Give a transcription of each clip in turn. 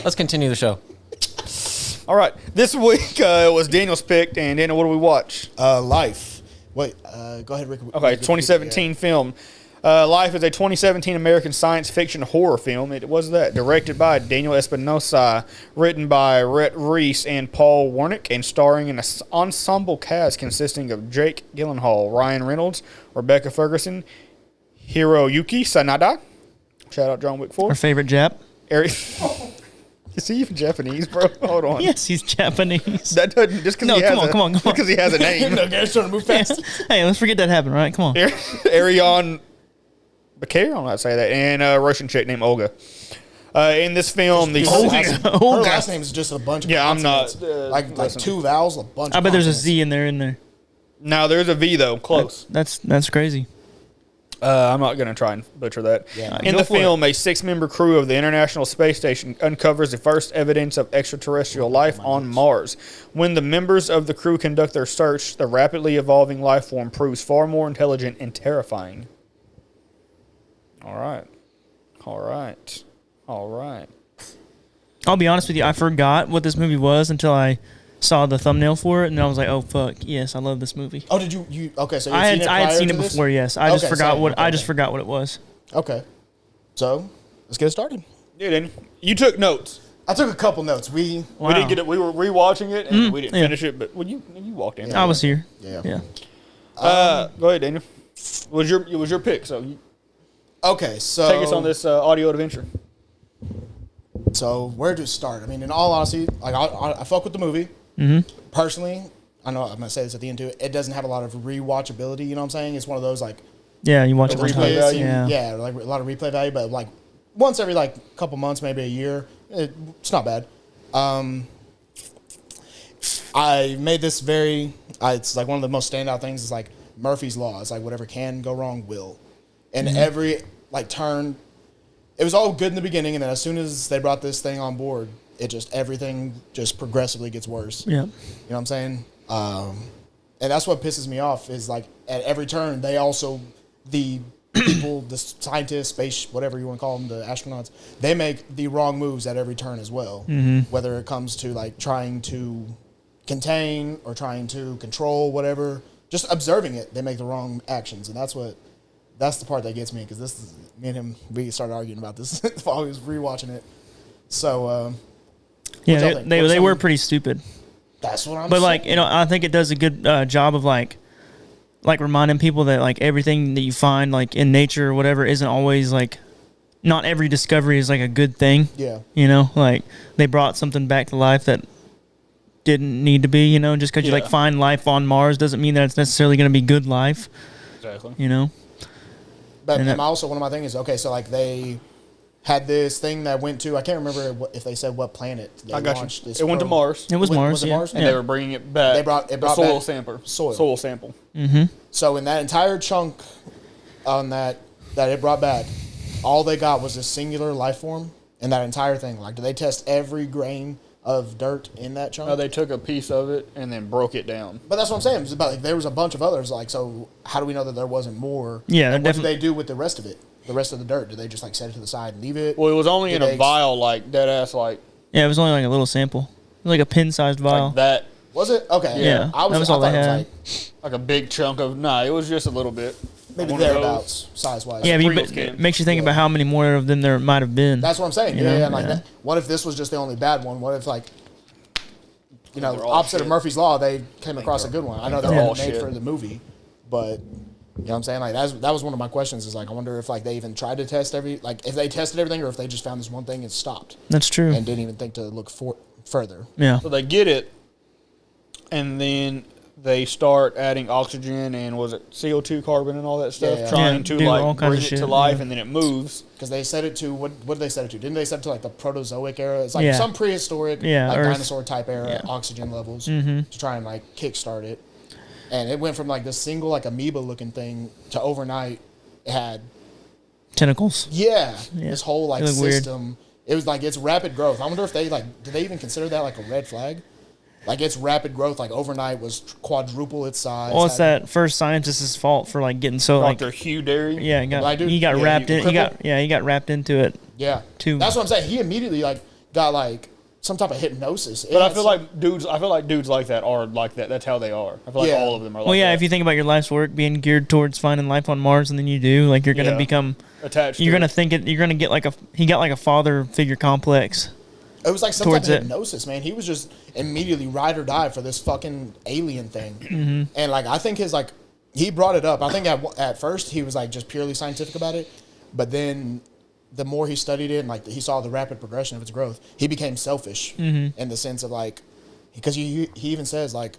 Let's continue the show. All right. This week was Daniel's picked, and Daniel, what do we watch? Life. Wait, go ahead, Rick. Okay, 2017 film. Life is a 2017 American science fiction horror film. It was that directed by Daniel Espinosa, written by Rhett Reese and Paul Warnick, and starring an ensemble cast consisting of Jake Gyllenhaal, Ryan Reynolds, Rebecca Ferguson, Hiroyuki Sanada. Shout out John Wick 4. Our favorite Jap. Is he even Japanese, bro? Hold on. Yes, he's Japanese. That doesn't just because come on. Because he has a name. Garrett's trying to move fast. Hey, let's forget that happened, right? Come on. Arion Bakir, I don't know how to say that, and a Russian chick named Olga. In this film, Her last name is just a bunch of I'm not like two vowels, a bunch. I bet there's a consonants. Z in there. No, there's a V though. Close. That's crazy. I'm not going to try and butcher that. Yeah. In the film, a 6-member crew of the International Space Station uncovers the first evidence of extraterrestrial life on Mars. When the members of the crew conduct their search, the rapidly evolving life form proves far more intelligent and terrifying. All right. I'll be honest with you, I forgot what this movie was until I saw the thumbnail for it, and I was like, "Oh fuck, yes, I love this movie." Oh, did you? Okay, so I had seen it before. Yes, I just forgot forgot what it was. Okay, so let's get it started. Yeah, Danny. You took notes. I took a couple notes. We didn't get it. We were rewatching it, and we didn't finish it. But you walked in. I was here. Yeah. Go ahead, Daniel. It was your pick? So Okay, so take us on this audio adventure. So where to start? I mean, in all honesty, like I fuck with the movie. Personally, I know I'm gonna say this at the end too. It doesn't have a lot of rewatchability. You know what I'm saying? It's one of those like You watch it replay value. Yeah, like a lot of replay value, but like once every like couple months, maybe a year, it's not bad. I made this it's like one of the most standout things is like Murphy's Law. It's like whatever can go wrong will, and every like turn. It was all good in the beginning, and then as soon as they brought this thing on board, everything just progressively gets worse. Yeah. You know what I'm saying? And that's what pisses me off is like at every turn, the people, the scientists, space, whatever you want to call them, the astronauts, they make the wrong moves at every turn as well. Whether it comes to like trying to contain or trying to control whatever, just observing it, they make the wrong actions. And that's the part that gets me because this is me and him. We started arguing about this while we was rewatching it. So yeah, they were pretty stupid. That's what I'm. But saying. like I think it does a good job of like reminding people that like everything that you find like in nature or whatever isn't always like. Not every discovery is like a good thing. Yeah. You know, like they brought something back to life that didn't need to be. You know, just because you like find life on Mars doesn't mean that it's necessarily going to be good life. Exactly. You know. But also one of my things is okay. So like they had this thing that went to I can't remember if they said what planet they launched. This it went to Mars. It was Mars. Was it Mars? And they were bringing it back. They brought soil back sample. Soil sample. So in that entire chunk on that it brought back, all they got was a singular life form in that entire thing. Like, do they test every grain of dirt in that chunk? No, they took a piece of it and then broke it down. But that's what I'm saying. It's about, like, there was a bunch of others. Like, so how do we know that there wasn't more? Yeah, and what do they do with the rest of it? The rest of the dirt? Do they just like set it to the side and leave it? Well, it was only in a vial, like dead ass, like. Yeah, it was only like a little sample. It was like a pin-sized vial. Like that. Was it? Okay. Yeah. I that was all they had. Like a big chunk of. Nah, it was just a little bit. Maybe thereabouts, size-wise. Yeah, but it makes you think about how many more of them there might have been. That's what I'm saying. Yeah. Like that. What if this was just the only bad one? What if, like, you know, opposite of Murphy's Law, they came across a good one? I know they're all made for the movie, but you know what I'm saying? Like that was one of my questions. Is like I wonder if like they even tried to test if they tested everything, or if they just found this one thing and stopped. That's true. And didn't even think to look further. Yeah. So they get it, and then they start adding oxygen and was it CO2, carbon, and all that stuff, trying to like bring it to life, and then it moves. Because they set it to what did they set it to? Didn't they set it to like the Proterozoic era? It's like some prehistoric, like dinosaur type era oxygen levels to try and like kickstart it. And it went from like this single like amoeba looking thing to overnight it had tentacles. Yeah. This whole like system. Weird. It was like its rapid growth. I wonder if they like did they even consider that like a red flag? Like its rapid growth, like overnight, was quadruple its size. Well, it's that first scientist's fault for like getting so like Dr. Hugh Darion. Yeah, he got wrapped into it. Yeah, too. That's what I'm saying. He immediately like got like some type of hypnosis. But I feel like dudes like that are like that. That's how they are. I feel like all of them are like that. Well, yeah, if you think about your life's work being geared towards finding life on Mars, and then you do, like, you're gonna become attached. You're gonna think it. You're gonna get like he got like a father figure complex. It was like some type of hypnosis, man. He was just immediately ride or die for this fucking alien thing. Mm-hmm. And like, I think he brought it up. I think at first he was like just purely scientific about it, but then the more he studied it and like he saw the rapid progression of its growth, he became selfish in the sense of like, because he even says like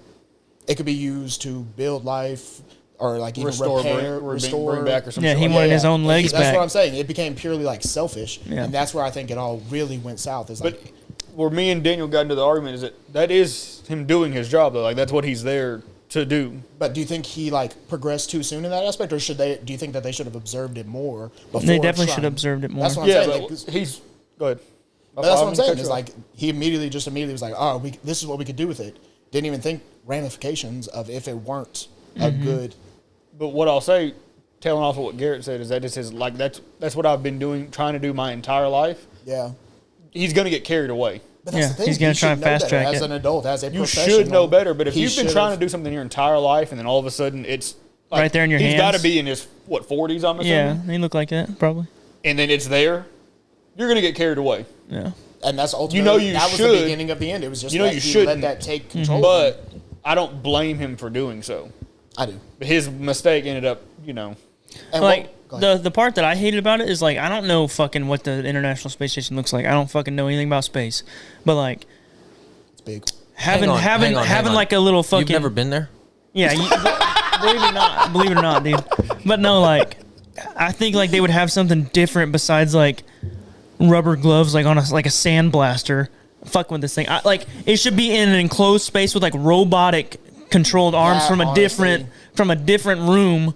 it could be used to build life or like even repair, bring back or something. Yeah, he wanted his own legs back. That's what I'm saying. It became purely like selfish, and that's where I think it all really went south. Is like, where me and Daniel got into the argument is that is him doing his job though. Like that's what he's there to do. But do you think he like progressed too soon in that aspect, or do you think that they should have observed it more before? They definitely should have observed it more. That's what I'm saying. But he's go ahead. But that's what I'm saying. Is like he immediately was like, oh, this is what we could do with it. Didn't even think ramifications of if it weren't a good. But what I'll say, tailing off of what Garrett said, is that just his like that's what I've been trying to do my entire life. Yeah. He's gonna get carried away. But that's the thing. He's gonna try and fast track it as an adult, as a you professional. should know better. But if you've been trying to do something your entire life, and then all of a sudden it's like, right there in your hands, he's got to be in his 40s. I'm assuming. Yeah, he looked like that probably. And then it's there, you're gonna get carried away. Yeah. And that's ultimately that was the beginning of the end. It was just you should let that take control. But I don't blame him for doing so. I do. His mistake ended up, And like the part that I hated about it is like I don't know fucking what the International Space Station looks like. I don't fucking know anything about space. But like it's big. Having like a little fucking. You've never been there? Yeah, believe it or not, dude. But no, like I think like they would have something different besides like rubber gloves, like on a sandblaster. Fuck with this thing. It should be in an enclosed space with like robotic controlled arms from a different room.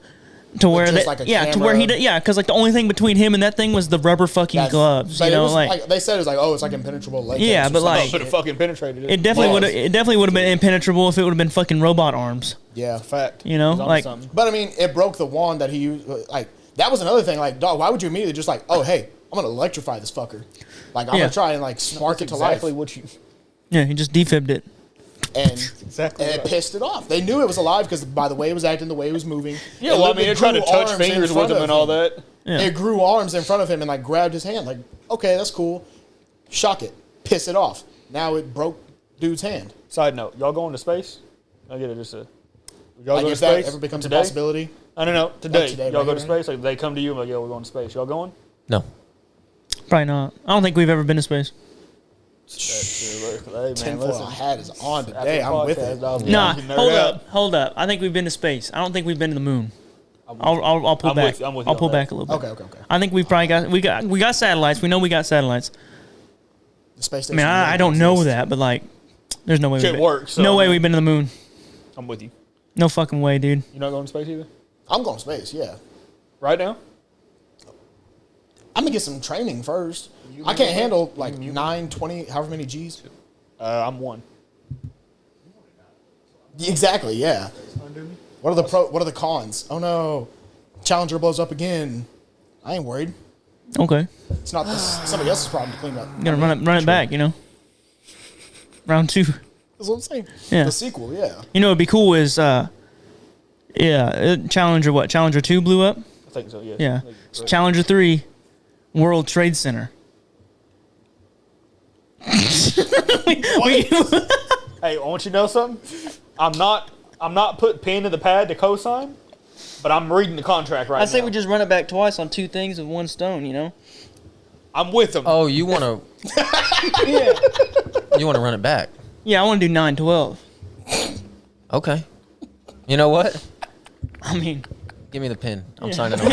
To where because like the only thing between him and that thing was the rubber fucking gloves. You know, like they said, it was like, oh, it's like impenetrable latex. Yeah, but like it fucking penetrated it. It definitely would have been impenetrable if it would have been fucking robot arms. Yeah, fact. You know, like, but I mean, it broke the wand that he used. Like that was another thing. Like, dog, why would you immediately just like, oh, hey, I'm gonna electrify this fucker. Like I'm gonna try and like spark it to life. Exactly what you. Yeah, he just defibbed it. And it pissed it off. They knew it was alive because by the way it was acting, the way it was moving. Yeah, well, I mean, it tried to touch fingers with him and all that. Yeah. It grew arms in front of him and like grabbed his hand. Like, okay, that's cool. Shock it, piss it off. Now it broke dude's hand. Side note: y'all going to space? I get it. Just a. Y'all like go if to space that ever becomes today? A possibility. I don't know. Today, y'all go to right? space. Like they come to you and like, yo, we're going to space. Y'all going? No. Probably not. I don't think we've ever been to space. Hey, Tinfoil hat is on today. I'm with it. Nah, hold up. I think we've been to space. I don't think we've been to the moon. I'll pull back. I'll pull back a little bit. Okay. I think we've probably got satellites. We know we got satellites. The space station. I mean, I don't know that, but like, there's no way. It works. No way we've been to the moon. I'm with you. No fucking way, dude. You're not going to space either. I'm going to space. Yeah. Right now. I'm gonna get some training first. I can't handle like 9, 20, however many G's. I'm 1. Exactly. Yeah. What are the cons? Oh no, Challenger blows up again. I ain't worried. Okay. It's not somebody else's problem to clean up. You gotta run it back. You know. Round 2. That's what I'm saying. Yeah. The sequel. Yeah. You know what'd be cool is Challenger what? Challenger 2 blew up. I think so. Yeah. Yeah. So Challenger 3. World Trade Center. Hey, I want you to know something. I'm not putting pen to the pad to co-sign, but I'm reading the contract right now. I say we just run it back twice on 2 things with 1 stone. You know. I'm with them. Oh, you want to? Yeah. You want to run it back? Yeah, I want to do 9/12. Okay. You know what? I mean, give me the pen. I'm signing on.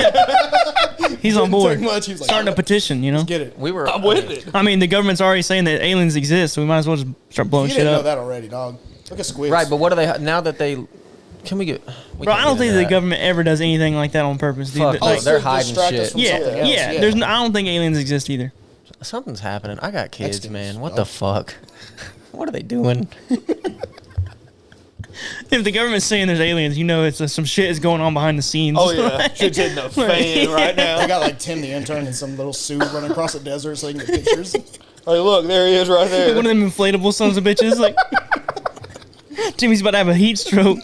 He's on board. Much. He was like, Starting a petition, you know. Get it. I'm with it. I mean, the government's already saying that aliens exist, so we might as well just start blowing You shit didn't know up. that already, dog. Look at Squids. Right, but what are they now that they? Can we get? Bro, I don't think the government ever does anything like that on purpose, dude. Fuck, Like, they're hiding distract us shit. from yeah. something else. There's I don't think aliens exist either. Something's happening. I got kids, Extras. man. What the fuck? What are they doing? If the government's saying there's aliens, you know it's some shit is going on behind the scenes. Oh yeah, shit's hitting the fan right now. They got like Tim the intern in some little suit running across the desert so he can get pictures. Hey, look, there he is right there. One of them inflatable sons of bitches. Like, Jimmy's about to have a heat stroke.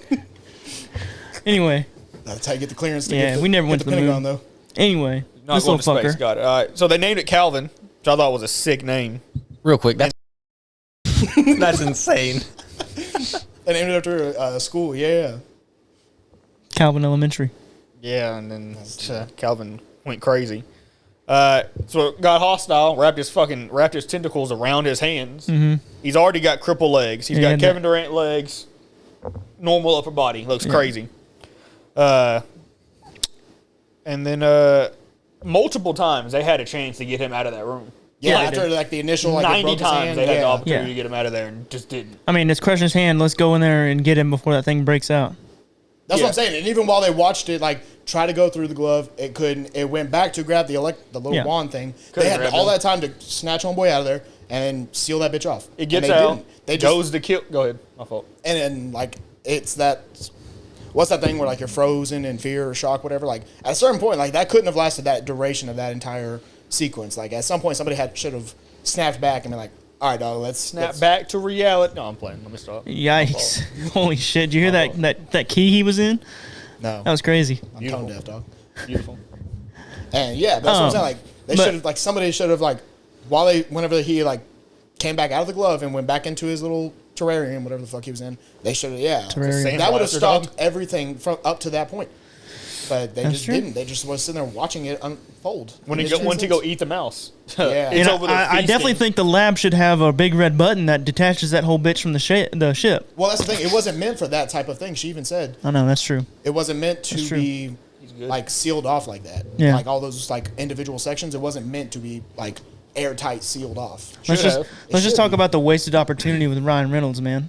Anyway. That's how you get the clearance to Yeah, get we never went to the Pentagon, moon. though. Anyway. Not this going little to space. fucker. Got it. All right. So they named it Calvin, which I thought was a sick name. Real quick, that's that's insane. And named it after a school, yeah. Calvin Elementary. Yeah, and then Calvin went crazy. So it got hostile, wrapped his tentacles around his hands. Mm-hmm. He's already got crippled legs. He's got And Kevin Durant legs, normal upper body. Looks crazy. And then multiple times they had a chance to get him out of that room. Yeah, Like, after like the initial like 90 broke his times hand, they had the yeah. opportunity Yeah. to get him out of there and just didn't. I mean, it's crushing his hand. Let's go in there and get him before that thing breaks out. That's Yeah. what I'm saying. And even while they watched it, like try to go through the glove, it couldn't. It went back to grab the little Yeah. wand thing. Couldn't They had grab all him. that time to snatch homeboy out of there and seal that bitch off. It gets and they out, didn't. They just goes to kill. Go ahead. My fault. and then like it's that. What's that thing where like you're frozen in fear or shock, whatever? Like at a certain point, like that couldn't have lasted that duration of that entire sequence. Like at some point, somebody should have snapped back and been like, "All right, dog, let's Snap back to reality. No, I'm playing. Let me stop. Yikes. Holy shit. Did you hear that key he was in? No, That was crazy. I'm Beautiful. tone deaf, dog. Beautiful. And yeah, that's what I'm saying. Like they but- should have, like somebody should have like whenever he like came back out of the glove and went back into his little terrarium, whatever the fuck he was in, they should have Terrarium. that would have Blaster stopped dog. everything from up to that point. But they That's just true. didn't. They just was sitting there watching it unfold. When And he it went to go makes eat the mouse. Yeah. It's And over there I definitely feasting. think the lab should have a big red button that detaches that whole bitch from the ship. sense. Well, that's the thing. It wasn't meant for that type of thing. She even said I know, that's true. it wasn't meant That's to true. be good. like sealed off like that. Yeah. Like all those like individual sections. It wasn't meant to be like airtight sealed off. Let's Should just have. let's just should talk be. about the wasted opportunity with Ryan Reynolds, man.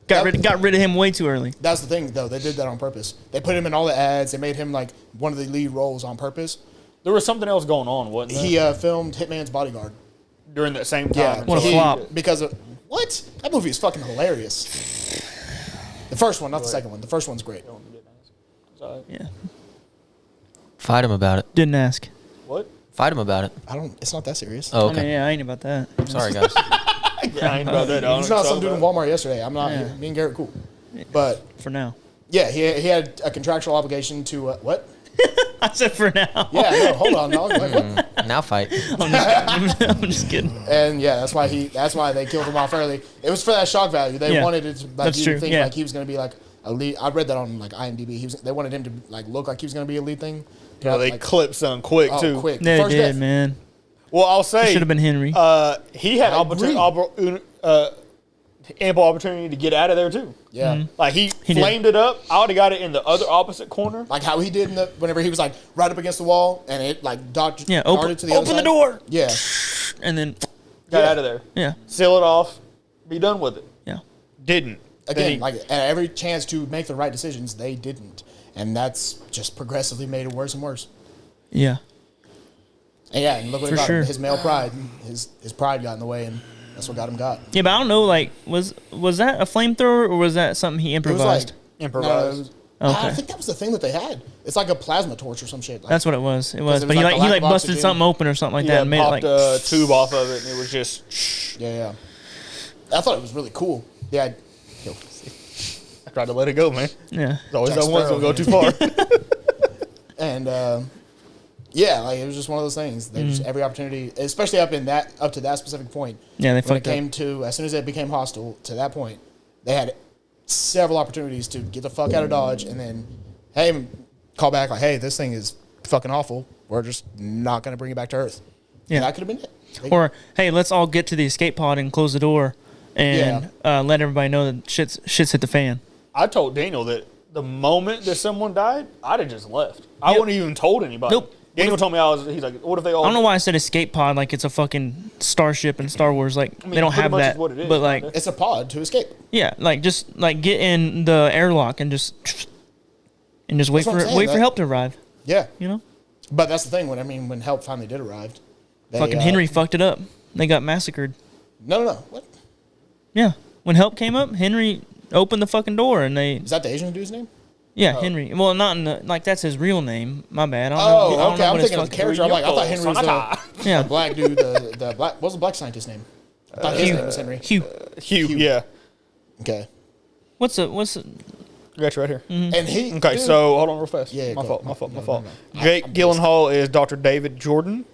Got rid of him way too early. That's the thing, though. They did that on purpose. They put him in all the ads. They made him like one of the lead roles on purpose. There was something else going on, wasn't there? He filmed Hitman's Bodyguard. During that same time. Yeah, What a he- flop. Because of what? That movie is fucking hilarious. The first one, not the second one. The first one's great. Sorry. Yeah. Fight him about it. Didn't ask. What? Fight him about it. It's not that serious. Oh, I mean, okay. yeah, I ain't about that. Sorry, guys. Yeah, I ain't about that. He's not some dude in Walmart yesterday. I'm not. Yeah. Me and Garrett cool. But For now. yeah, he had a contractual obligation to what? I said for now. Yeah, no, hold on, dog. Like, what? Now fight. I'm just kidding. And yeah, that's why they killed him off early. It was for that shock value. They Yeah. wanted it to like That's you true, to think yeah. like he was going to be like a lead. I read that on like IMDb. They wanted him to like look like he was going to be a lead thing. Yeah, they Like, clipped something quick, oh, too. quick. They First did, death. man. Well, I'll say. Should have been Henry. He had I agree. ample opportunity to get out of there, too. Yeah. Mm-hmm. Like, he did. flamed it up. I would have got it in the other opposite corner. Like how he did whenever he was like right up against the wall and it like dodged Yeah, darted to the other open the side. door. Yeah. And then, Got Yeah. out of there. yeah, Seal it off. Be done with it. yeah. Didn't. Then Again, he- like at every chance to make the right decisions, they didn't. And that's just progressively made it worse and worse. Yeah. And yeah, and look what For it got sure. him. His male pride. His pride got in the way and that's what got him got. Yeah, but I don't know, like, was that a flamethrower or was that something he It was improvised? like Improvised. No, it was- Okay. I think that was the thing that they had. It's like a plasma torch or some shit. Like, That's what it was. It was. it But was he like like the he lack like of busted oxygen. something open or something like that Yeah, and made it popped like a tube off of it, and it was just. yeah. I thought it was really cool. Yeah. I tried to let it go, man. yeah. There's always Jack that one's Sparrow, going to go too far. And yeah, like it was just one of those things. They just every opportunity, especially up to that specific point. Yeah, they when it fucked up. came to as soon as it became hostile to that point, they had several opportunities to get the fuck out of Dodge, and then hey, call back like, hey, this thing is fucking awful. We're just not going to bring it back to Earth. Yeah. And that could have been it. They- Or hey, let's all get to the escape pod and close the door and let everybody know that shit's hit the fan. I told Daniel that the moment that someone died, I'd have just left. I Yep. wouldn't even told anybody. Nope. Daniel told me he's like, what if they all. I don't know why I said escape pod like it's a fucking starship in Star Wars. Like mean, they don't pretty have much that. is what it is, but like kinda. it's a pod to escape. yeah, like just like get in the airlock and just wait That's what I'm saying, for that- help to arrive. Yeah. You know, But that's the thing. When help finally did arrive, they, fucking Henry fucked it up. They got massacred. No. What? Yeah, when help came up, Henry opened the fucking door and they Is that the Asian dude's name? yeah Henry. Well, not in the like that's his real name. My bad. I don't know. I Oh, don't okay. know I'm what his thinking of the fucking- character. I'm like, I thought Henry was Sonata. the Yeah. black dude. The black. What's the black scientist's name? I thought his name was Henry. Hugh. Hugh. Yeah. Okay. What's the? I got you right here. And he. Okay, dude, so hold on real fast. Yeah, my go. fault. No, My fault. no. Jake I'm Gyllenhaal is Dr. David Jordan.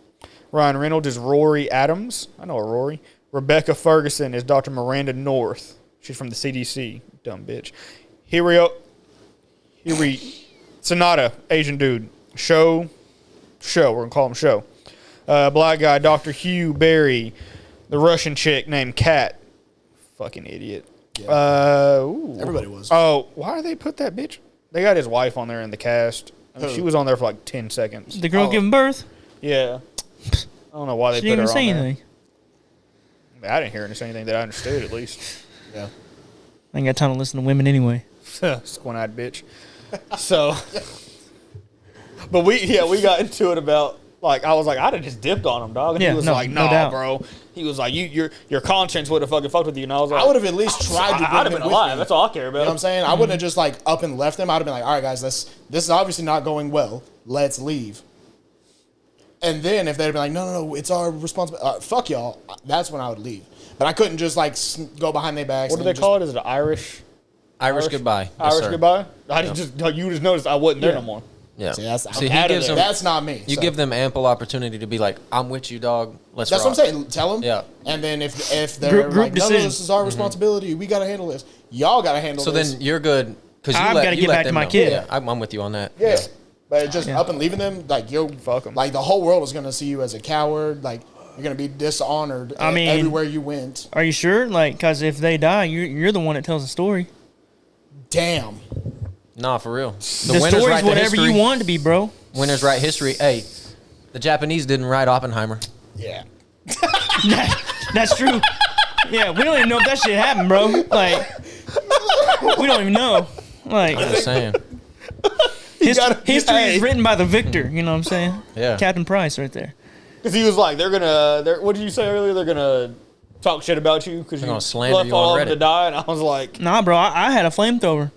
Ryan Reynolds is Rory Adams. I know a Rory. Rebecca Ferguson is Dr. Miranda North. She's from the CDC. Dumb bitch. Here Sonata, Asian dude. Show. We're gonna call him Show. Black guy, Dr. Hugh Berry. The Russian chick named Kat. Fucking idiot. Yeah. Ooh. Everybody was. Oh, why did they put that bitch? They got his wife on there in the cast. I mean, Who? she was on there for like 10 seconds. The girl giving birth? Yeah. I don't know why they She put didn't her even on say there. anything. I didn't hear her say anything that I understood, at least. Yeah. I ain't got time to listen to women anyway. Squint-eyed bitch. So, but we got into it about, like, I was like, I'd have just dipped on him, dog. And Yeah, he was no, like, no nah, doubt. bro. He was like, your conscience would have fucking fucked with you. And I was like, I would have at least tried to bring I'd have him been with alive. me. That's all I care about. You know what I'm saying? I wouldn't have just like up and left him. I'd have been like, all right, guys, this is obviously not going well. Let's leave. And then if they'd been like, no, it's our responsibility. Fuck y'all. That's when I would leave. But I couldn't just like go behind their backs. What do they call it? Is it Irish? Irish goodbye. Yes, Irish sir. goodbye? You just noticed I wasn't there no more. Yeah. See, that's, See, I'm he out of gives there. them. That's not me. You so. give them ample opportunity to be like, "I'm with you, dog. Let's." That's rock. what I'm saying. Tell them. Yeah. And then if they're Group like, no, decision. this is our responsibility. We got to handle this. Y'all got to handle So this. then you're good because I've gotta get back to my kid. Yeah, I'm with you on that. Yeah. But just Yeah. up and leaving them, like you're Fuck 'em. like the whole world is gonna see you as a coward. Like you're gonna be dishonored. I mean- everywhere you went. Are you sure? Like, because if they die, you're the one that tells the story. Damn. Nah, for real. The winners story's write the whatever history. you want it to be, bro. Winners write history. Hey, the Japanese didn't write Oppenheimer. Yeah. That's true. Yeah, we don't even know if that shit happened, bro. Like, we don't even know. Like, I'm just saying. history is written by the victor. You know what I'm saying? Yeah. Captain Price, right there. Because he was like, what did you say earlier? They're going to talk shit about you because you gonna slander left you on all of them Reddit. to die. And I was like, Nah, bro, I had a flamethrower.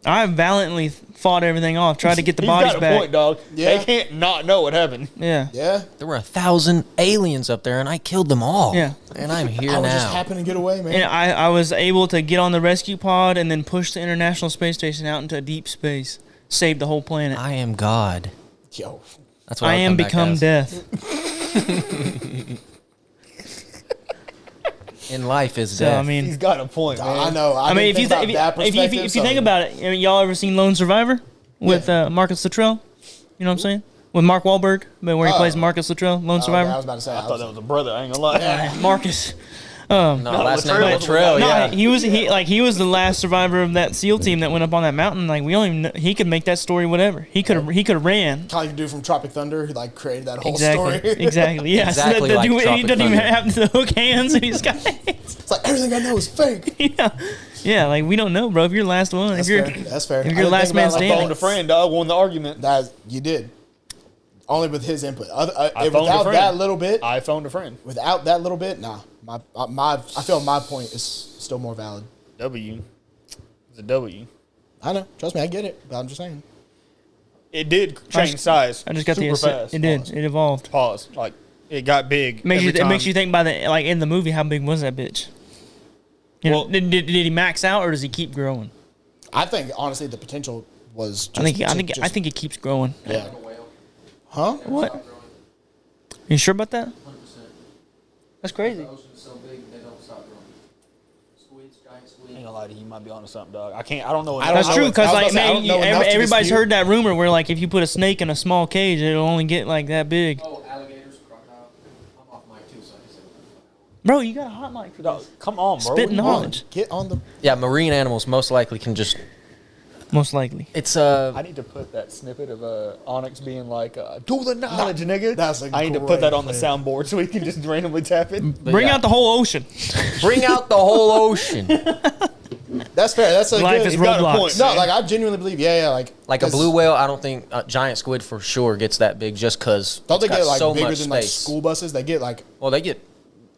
I valiantly fought everything off, tried to get the he's bodies got a back. point, dog. Yeah. They can't not know what happened. Yeah. Yeah. There were 1,000 aliens up there, and I killed them all. Yeah. And I'm here I was just now. happen to get away, man. And I was able to get on the rescue pod and then push the International Space Station out into deep space. Save the whole planet. I am God. Yo. That's what I I'll am come back become as. death. In life is So, death. I mean, He's got a point, man. I know. I mean, if you think about that if you perspective, think about it, I mean, y'all ever seen Lone Survivor with Marcus Luttrell? You know what I'm saying? With Mark Wahlberg, but where he plays Marcus Luttrell, Lone I Survivor. was about to say. I thought that was a brother. I ain't gonna lie. Marcus. no, last name Luttrell. Luttrell, No, yeah. he was the last survivor of that SEAL team that went up on that mountain. Like we don't even know, he could make that story whatever. He could have ran. kind of like the dude from Tropic Thunder who like created that whole Exactly. story. Exactly. Yeah. Exactly so that like dude, he Tropic doesn't even Thunder. have the hook hands and he's got. It's like everything I know is fake. Yeah. Yeah. Like we don't know, bro. If you're the last one, That's if you're fair. That's fair. if you're I didn't last think man about it like standing. Phoned a friend, dog. Won the argument. that you did. Only with his input. phoned a Without friend. that little bit, I phoned a friend. without that little bit, nah. I feel my point is still more valid. W. It's a W. I know. Trust me, I get it. But I'm just saying. It did change size. I just got super the fast. it did. It evolved. Pause. Like it got big. It makes every it makes time. you think about the like in the movie how big was that bitch? You know, Well- did he max out or does he keep growing? I think honestly the potential was. Just, I think it keeps growing. Yeah. Huh? What? You sure about that? That's crazy. I ain't gonna lie to you. You might be onto something, dog. I don't know. I don't That's know true what- because I was like about to say, I man, don't know enough to everybody's dispute. heard that rumor where like if you put a snake in a small cage, it'll only get like that big. Oh, alligators, crocodile. I'm off mic too, so I can say Bro, you got a hot mic for Dog, this. come on, bro. Spit What you knowledge. Get on the. Yeah, marine animals most likely can just. Most likely. It's I need to put that snippet of Onyx being like, "Do the knowledge, nigga." That's a I need to put great that on the clip. soundboard so we can just randomly tap it. Bring yeah. out the whole ocean. bring out the whole ocean. That's fair. That's a Life good. is He's got a Roblox. point. No, like I genuinely believe. Yeah, like Like a 'cause blue whale, I don't think a giant squid for sure gets that big just because. Don't they get like so bigger much than like space. school buses? They get like Well, they get,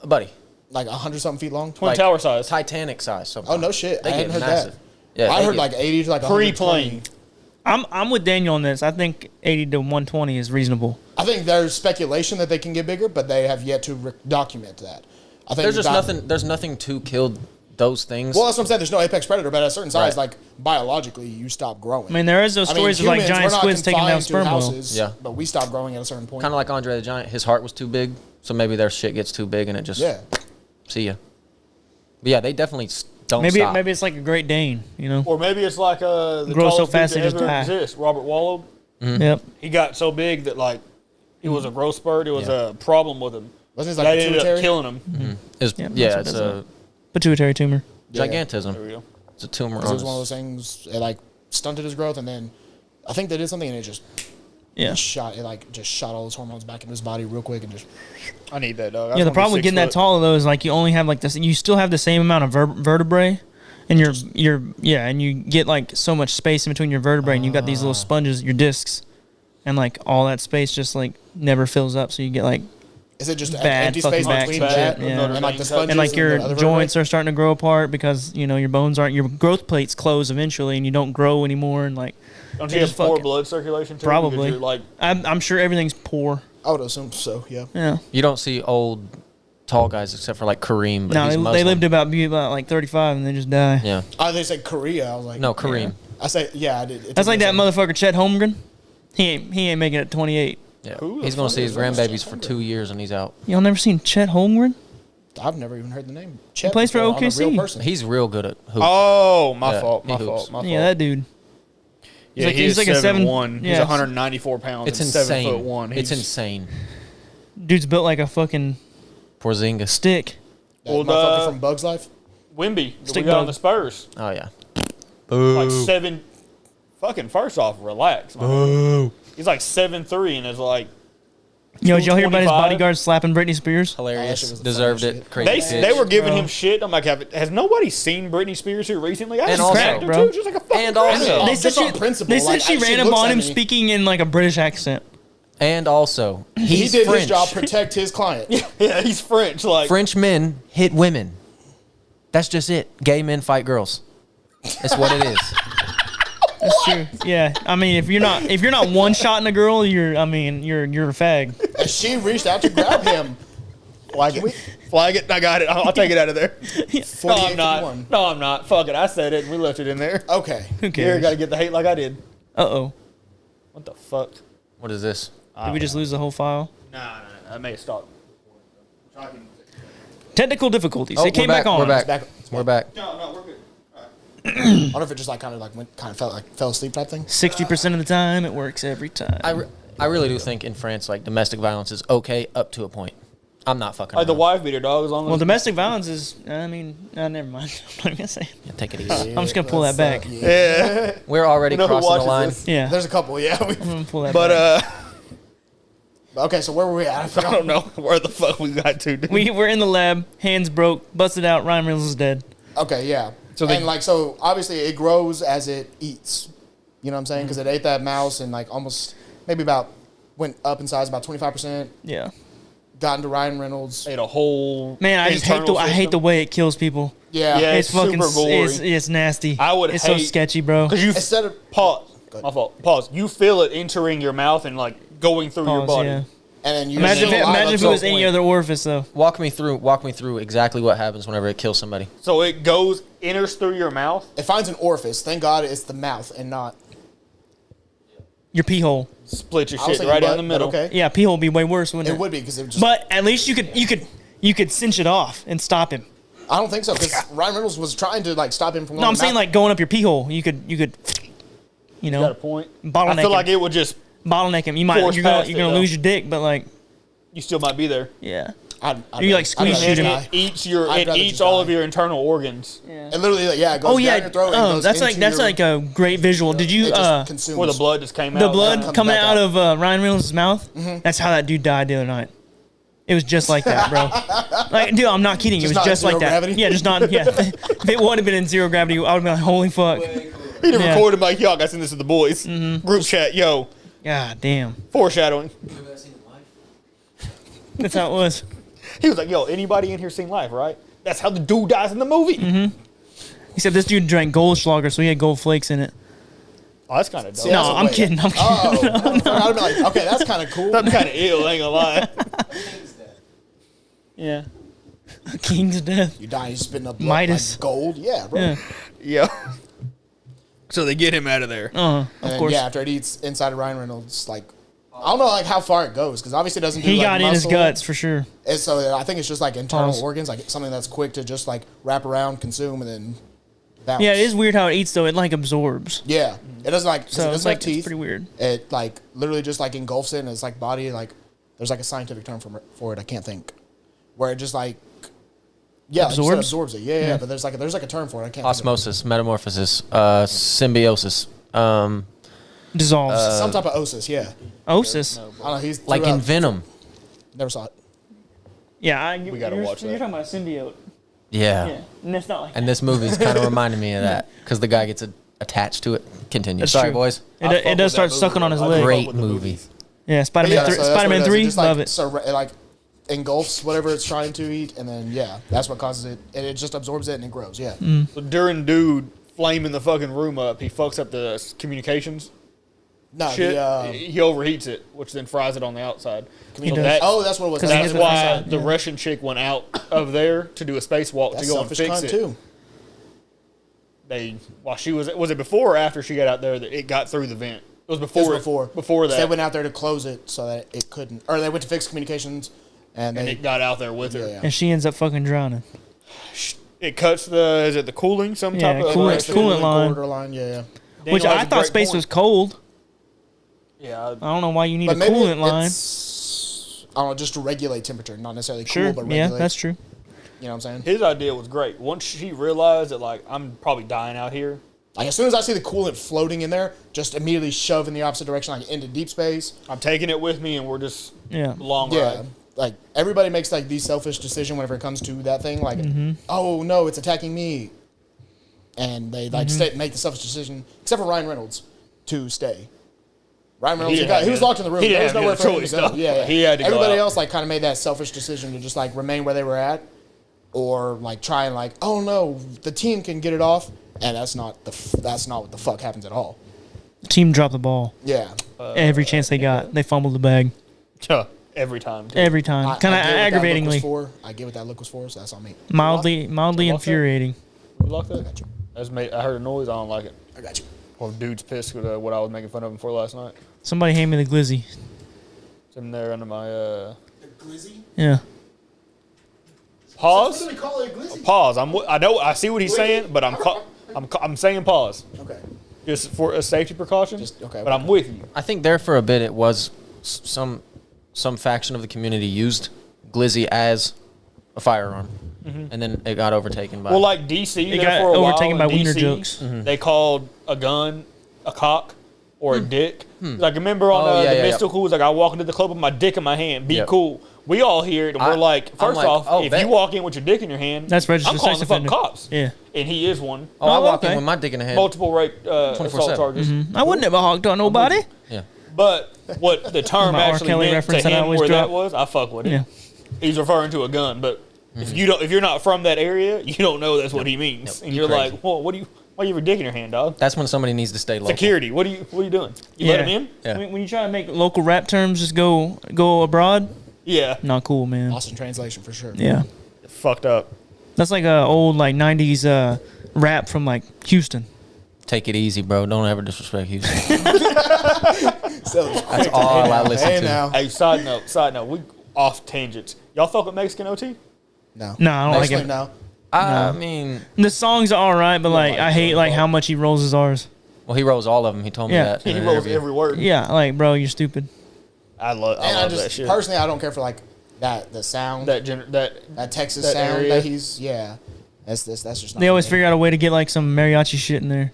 buddy, 100 something feet long. Twin tower size. Titanic size. Sometimes. Oh no shit! They I get hadn't heard massive. that. Yeah, I they heard get- like 80 to like Pre-plane. 120. I'm with Daniel on this. I think 80 to 120 is reasonable. I think there's speculation that they can get bigger, but they have yet to document that. I think There's just nothing. There's nothing to kill those things. Well, that's what I'm saying. There's no apex predator, but at a certain size, Right. like biologically, you stop growing. I mean, there is those stories of like humans, giant we're not squids taking down confined to sperm whales. houses, Yeah. but we stop growing at a certain point. Kind of like Andre the Giant. His heart was too big, so maybe their shit gets too big and it just Yeah. see ya. But yeah, they definitely don't Maybe stop. maybe it's like a Great Dane, you know? Or maybe it's like the Grow so tallest dude fast to they just ever die. exist, Robert Wallow. Yep. He got so big that like it was a growth spurt. It was a problem with him. Wasn't it That like ended up pituitary? killing him. It's, Yeah, yeah, that's it's what a does Pituitary tumor. gigantism. There we go. It's a tumor It on was one of his. those things. It like stunted his growth, and then I think they did something, and it just Yeah. shot. It like just shot all his hormones back into his body real quick, and just I need that dog. Yeah, the problem with getting that tall though is like you only have like this. You still have the same amount of vertebrae, and and you get like so much space in between your vertebrae, and you got these little sponges, your discs, and like all that space just like never fills up, so you get like is it just Bad empty fucking space back between and that shit, yeah. and like the sponges and like your the other joints vertebrae? are starting to grow apart because you know your bones aren't your growth plates close eventually, and you don't grow anymore, and like Don't they you have just poor fucking- blood circulation too? Probably. Because you're, like I'm sure everything's poor. I would assume so. Yeah. Yeah. You don't see old, tall guys except for like Kareem. But No, he's they Muslim. lived to be about like 35 and they just die. Yeah. They said Korea. I was like, No, Kareem. I say yeah. I did. It That's took like me a that second. motherfucker Chet Holmgren. He ain't making it 28. Yeah. Who the He's gonna fuck see is his that? grandbabies for 2 years and he's out. Y'all never seen Chet Holmgren? I've never even heard the name. Chet plays for before, on a OKC. real person. He's real good at hoop. oh my Yeah, fault, he my hoops. fault, my fault. Yeah, that dude. Yeah, like- he's he's like a 7'1". He's yeah. 194 pounds. It's and insane. 7'1". It's He's- insane. Dude's built like a fucking Porzingis. stick. That Old, motherfucker from Bugs Life. Wimby that we Stick got on bug. the Spurs. Oh yeah. Like 7. Fucking first off, relax. Man. He's like 7'3" and is like Yo, did y'all hear about his 225? bodyguard slapping Britney Spears? Oh, that Hilarious. shit was the Deserved funniest it. shit. Crazy. they bitch. were giving Bro. him shit. I'm like, has nobody seen Britney Spears here recently? I And just also- smacked her bro. too. Just like a fucking And also- crackhead. They said just she, on principle, they said like, she she ran up looks on at him me. speaking in like a British accent. And also, He he's did French. his job, protect his client. Yeah, he's French. Like French men hit women. That's just it. Gay men fight girls. That's what it is. That's true. Yeah, I mean, if you're not one shotting a girl, you're a fag. And she reached out to grab him. flag it. Flag it. I got it. I'll take it out of there. No, 48 I'm not. 51. No, I'm not. Fuck it. I said it. And we left it in there. Okay. Who You cares? got to get the hate like I did. Uh-oh. What the fuck? What is this? Did we just lose the whole file? Nah. I may have stopped. Technical difficulties. Oh, It came we're back on. We're back. back. We're back. No, we're good. I wonder if it just like kind of like went, kind of felt like fell asleep type thing. 60% of the time, it works every time. I really do think in France, like, domestic violence is okay up to a point. I'm not fucking Like the around. wife beater, dog. As long as Well, domestic violence is, never mind. I'm not gonna say. Yeah, take it easy. I'm just gonna pull that back. yeah. We're already You know who crossing the watches line. this? Yeah. There's a couple, yeah. I'm gonna pull that But back. Okay, so where were we at? I don't know where the fuck we got to. Dude. We're in the lab, hands broke, busted out, Ryan Reynolds is dead. Okay, yeah. So they- and like so, obviously it grows as it eats. You know what I'm saying? Because it ate that mouse and like almost maybe about went up in size about 25%. Yeah. Got into Ryan Reynolds. ate a whole. Man, I hate internal the system. way it kills people. Yeah. Yeah. It's It's fucking super gory. it's nasty. I would It's so hate- sketchy, bro. Because you Instead of pause. Go ahead. My fault. Pause. You feel it entering your mouth and like going through your Pause, body. yeah. and then you Imagine still alive if up it to a was any point. other orifice though. Walk me through exactly what happens whenever it kills somebody. So it goes enters through your mouth. It finds an orifice. Thank God it's the mouth and not. Your pee hole. Split your I was shit thinking right down butt, the but middle. Okay. Yeah, pee hole would be way worse, wouldn't It it? would be because it would just. But at least you could cinch it off and stop him. I don't think so because Ryan Reynolds was trying to like stop him from. No, I'm saying like going up your pee hole. You could you You got a know, point. Bottleneck I feel him. like it would just. bottleneck him. You might Force you're gonna past you're it, gonna though. lose your dick, but like You still might be there. yeah. You like squeeze shoot him. It eats your. I'd It rather eats just all die. of your internal organs. It literally, yeah, it goes Oh down yeah. your throat. and Oh, goes that's like into your- a great visual. Did you It just consumes. Where the blood just came out. the blood comes coming back out out. of Ryan Reynolds' mouth? That's how that dude died the other night. It was just like that, bro. Like, dude, I'm not kidding. Just it not was just in like zero that. gravity? Yeah, just not. Yeah, if it would have been in zero gravity, I would have been like, holy fuck. He didn't Yeah. record him like, yo, I got to send this to the boys. Group chat, yo. God damn. Foreshadowing. That's how it was. He was like, yo, anybody in here seen Life, right? That's how the dude dies in the movie. Except this dude drank Goldschlager, so he had gold flakes in it. Oh, that's kind of dope. Yeah, No, that's a I'm way. kidding. I'm kidding. Oh, I'd be like, okay, that's kind of cool. That's kind of ill, I ain't gonna lie. Yeah. A king's death. You die, you spitting up blood, Midas. like gold. Yeah, bro. Yeah. Yeah. So they get him out of there. And Of then, course. yeah, after it eats inside of Ryan Reynolds, like I don't know like how far it goes because obviously it doesn't. He do, got like, in his muscle. guts for sure. And so I think it's just like internal Pause. organs, like something that's quick to just like wrap around, consume, and then bounce. Yeah, it is weird how it eats though. It like absorbs. Yeah, it doesn't like So it it's doesn't like have teeth. it's pretty weird. It like literally just like engulfs it in its like body. Like there's like a scientific term for it. I can't think. Where it just like like you said, Absorbs? absorbs it. Yeah, but there's like a term for it. I can't. Osmosis, metamorphosis, symbiosis. Dissolves. Think of it. Some type of osis. Yeah, Osis. I don't know. He's Like in throughout- Venom. Never saw it. Yeah, We gotta watch You're that. talking about symbiote. Yeah. Yeah, and it's not like And this movie's kind of reminding me of that because the guy gets attached to it. Continue. That's Sorry, true. boys. it does start sucking on his leg. Great movie. Yeah, Spider-Man, Yeah, so that's what Spider-Man it does. 3, just, love like, it. So it like engulfs whatever it's trying to eat, and then that's what causes it, and it just absorbs it and it grows. Yeah. So during dude flaming the fucking room up, he fucks up the communications No, shit. the He overheats it, which then fries it on the outside. He So does. that- that's what it was. 'Cause he That's hit the why facade, the yeah. Russian chick went out of there to do a spacewalk to That's go and selfish fix cunt it. too. While she was it before or after she got out there that it got through the vent? It was before. It was Before So that. they went out there to close it so that it couldn't, or they went to fix communications, and and they it got out there with her. Yeah. And she ends up fucking drowning. It cuts the cooling some Yeah, type of coolant- breaks the coolant line. corridor line. Yeah. Daniel Which has I a thought great space point. was cold. Yeah, I don't know why you need But a maybe coolant line. it's, I don't know, just to regulate temperature, not necessarily cool, Sure, but yeah, regulate. that's true. You know what I'm saying? his idea was great. Once she realized that like I'm probably dying out here, Like as soon as I see the coolant floating in there, just immediately shove in the opposite direction, like into deep space. I'm taking it with me, and we're just Yeah. long Yeah. ride. Like everybody makes like the selfish decision whenever it comes to that thing. Like, oh no, it's attacking me, and they like make the selfish decision, except for Ryan Reynolds, to stay. Ryan Reynolds, didn't have he was any- locked in the room. he There didn't was have nowhere any for him to choice, go. though. Yeah. He had to go Everybody out. else like kind of made that selfish decision to just like remain where they were at, or like try and like, oh no, the team can get it off, and that's not what the fuck happens at all. The team dropped the ball. Yeah. Every chance they got, they fumbled the bag. Every time. too. Every time. Kind of I get what that look was aggravatingly. for. I get what that look was for, so that's on me. Mildly Lock that? infuriating. You lock that? I heard a noise. I don't like it. I got you. Well, dude's pissed with what I was making fun of him for last night. Somebody hand me the glizzy. It's in there under my Glizzy? Yeah. pause. we call it glizzy? Pause. I know. I see what he's saying, but I'm saying pause. Okay. Just for a safety precaution. Okay. But I'm with you. I think there for a bit it was some faction of the community used glizzy as a firearm, and then it got overtaken by. Well, like DC, It there got for a overtaken while, by in wiener DC, jokes. They called a gun a cock or a dick. Like remember on Oh, yeah, the yeah, Mystical, was like I walk into the club with my dick in my hand. Be Yep. cool. We all hear it, and we're I'm like, first like, off, oh, if bet. you walk in with your dick in your hand, That's registered I'm calling sex the fucking offender. cops. Yeah. And he is one. oh, I walk okay. in with my dick in the hand. Multiple rape assault 24/7. charges. I wouldn't have honked on nobody. Yeah. But what the term My R. actually Kelly meant to reference that I him always where drop. that was, I fuck with it. Yeah. He's referring to a gun, but if you're not from that area, you don't know that's what he means. Nope. And You're you're crazy. like, well, why you have a dick in your hand, dog? That's when somebody needs to stay local. Security. What are you doing? You let him in? Yeah. When you try to make local rap terms just go abroad, Yeah. not cool, man. Lost in translation for sure. Yeah. Fucked up. That's like a old like 90s rap from like Houston. Take it easy, bro. Don't ever disrespect Houston. So That's all I listen hey to. now. Hey, side note, we off tangents. Y'all fuck with Mexican OT? No. No, I don't like Explain it. now. I mean, The songs are all right, but like like I hate like how much he rolls his R's. well, he rolls all of them. He told me Yeah. that. in He an rolls interview. every word. Yeah, like bro, you're stupid. I love And I that just shit. personally, I don't care for like the sound, that Texas that sound area. that he's That's just not. They always me. figure out a way to get like some mariachi shit in there.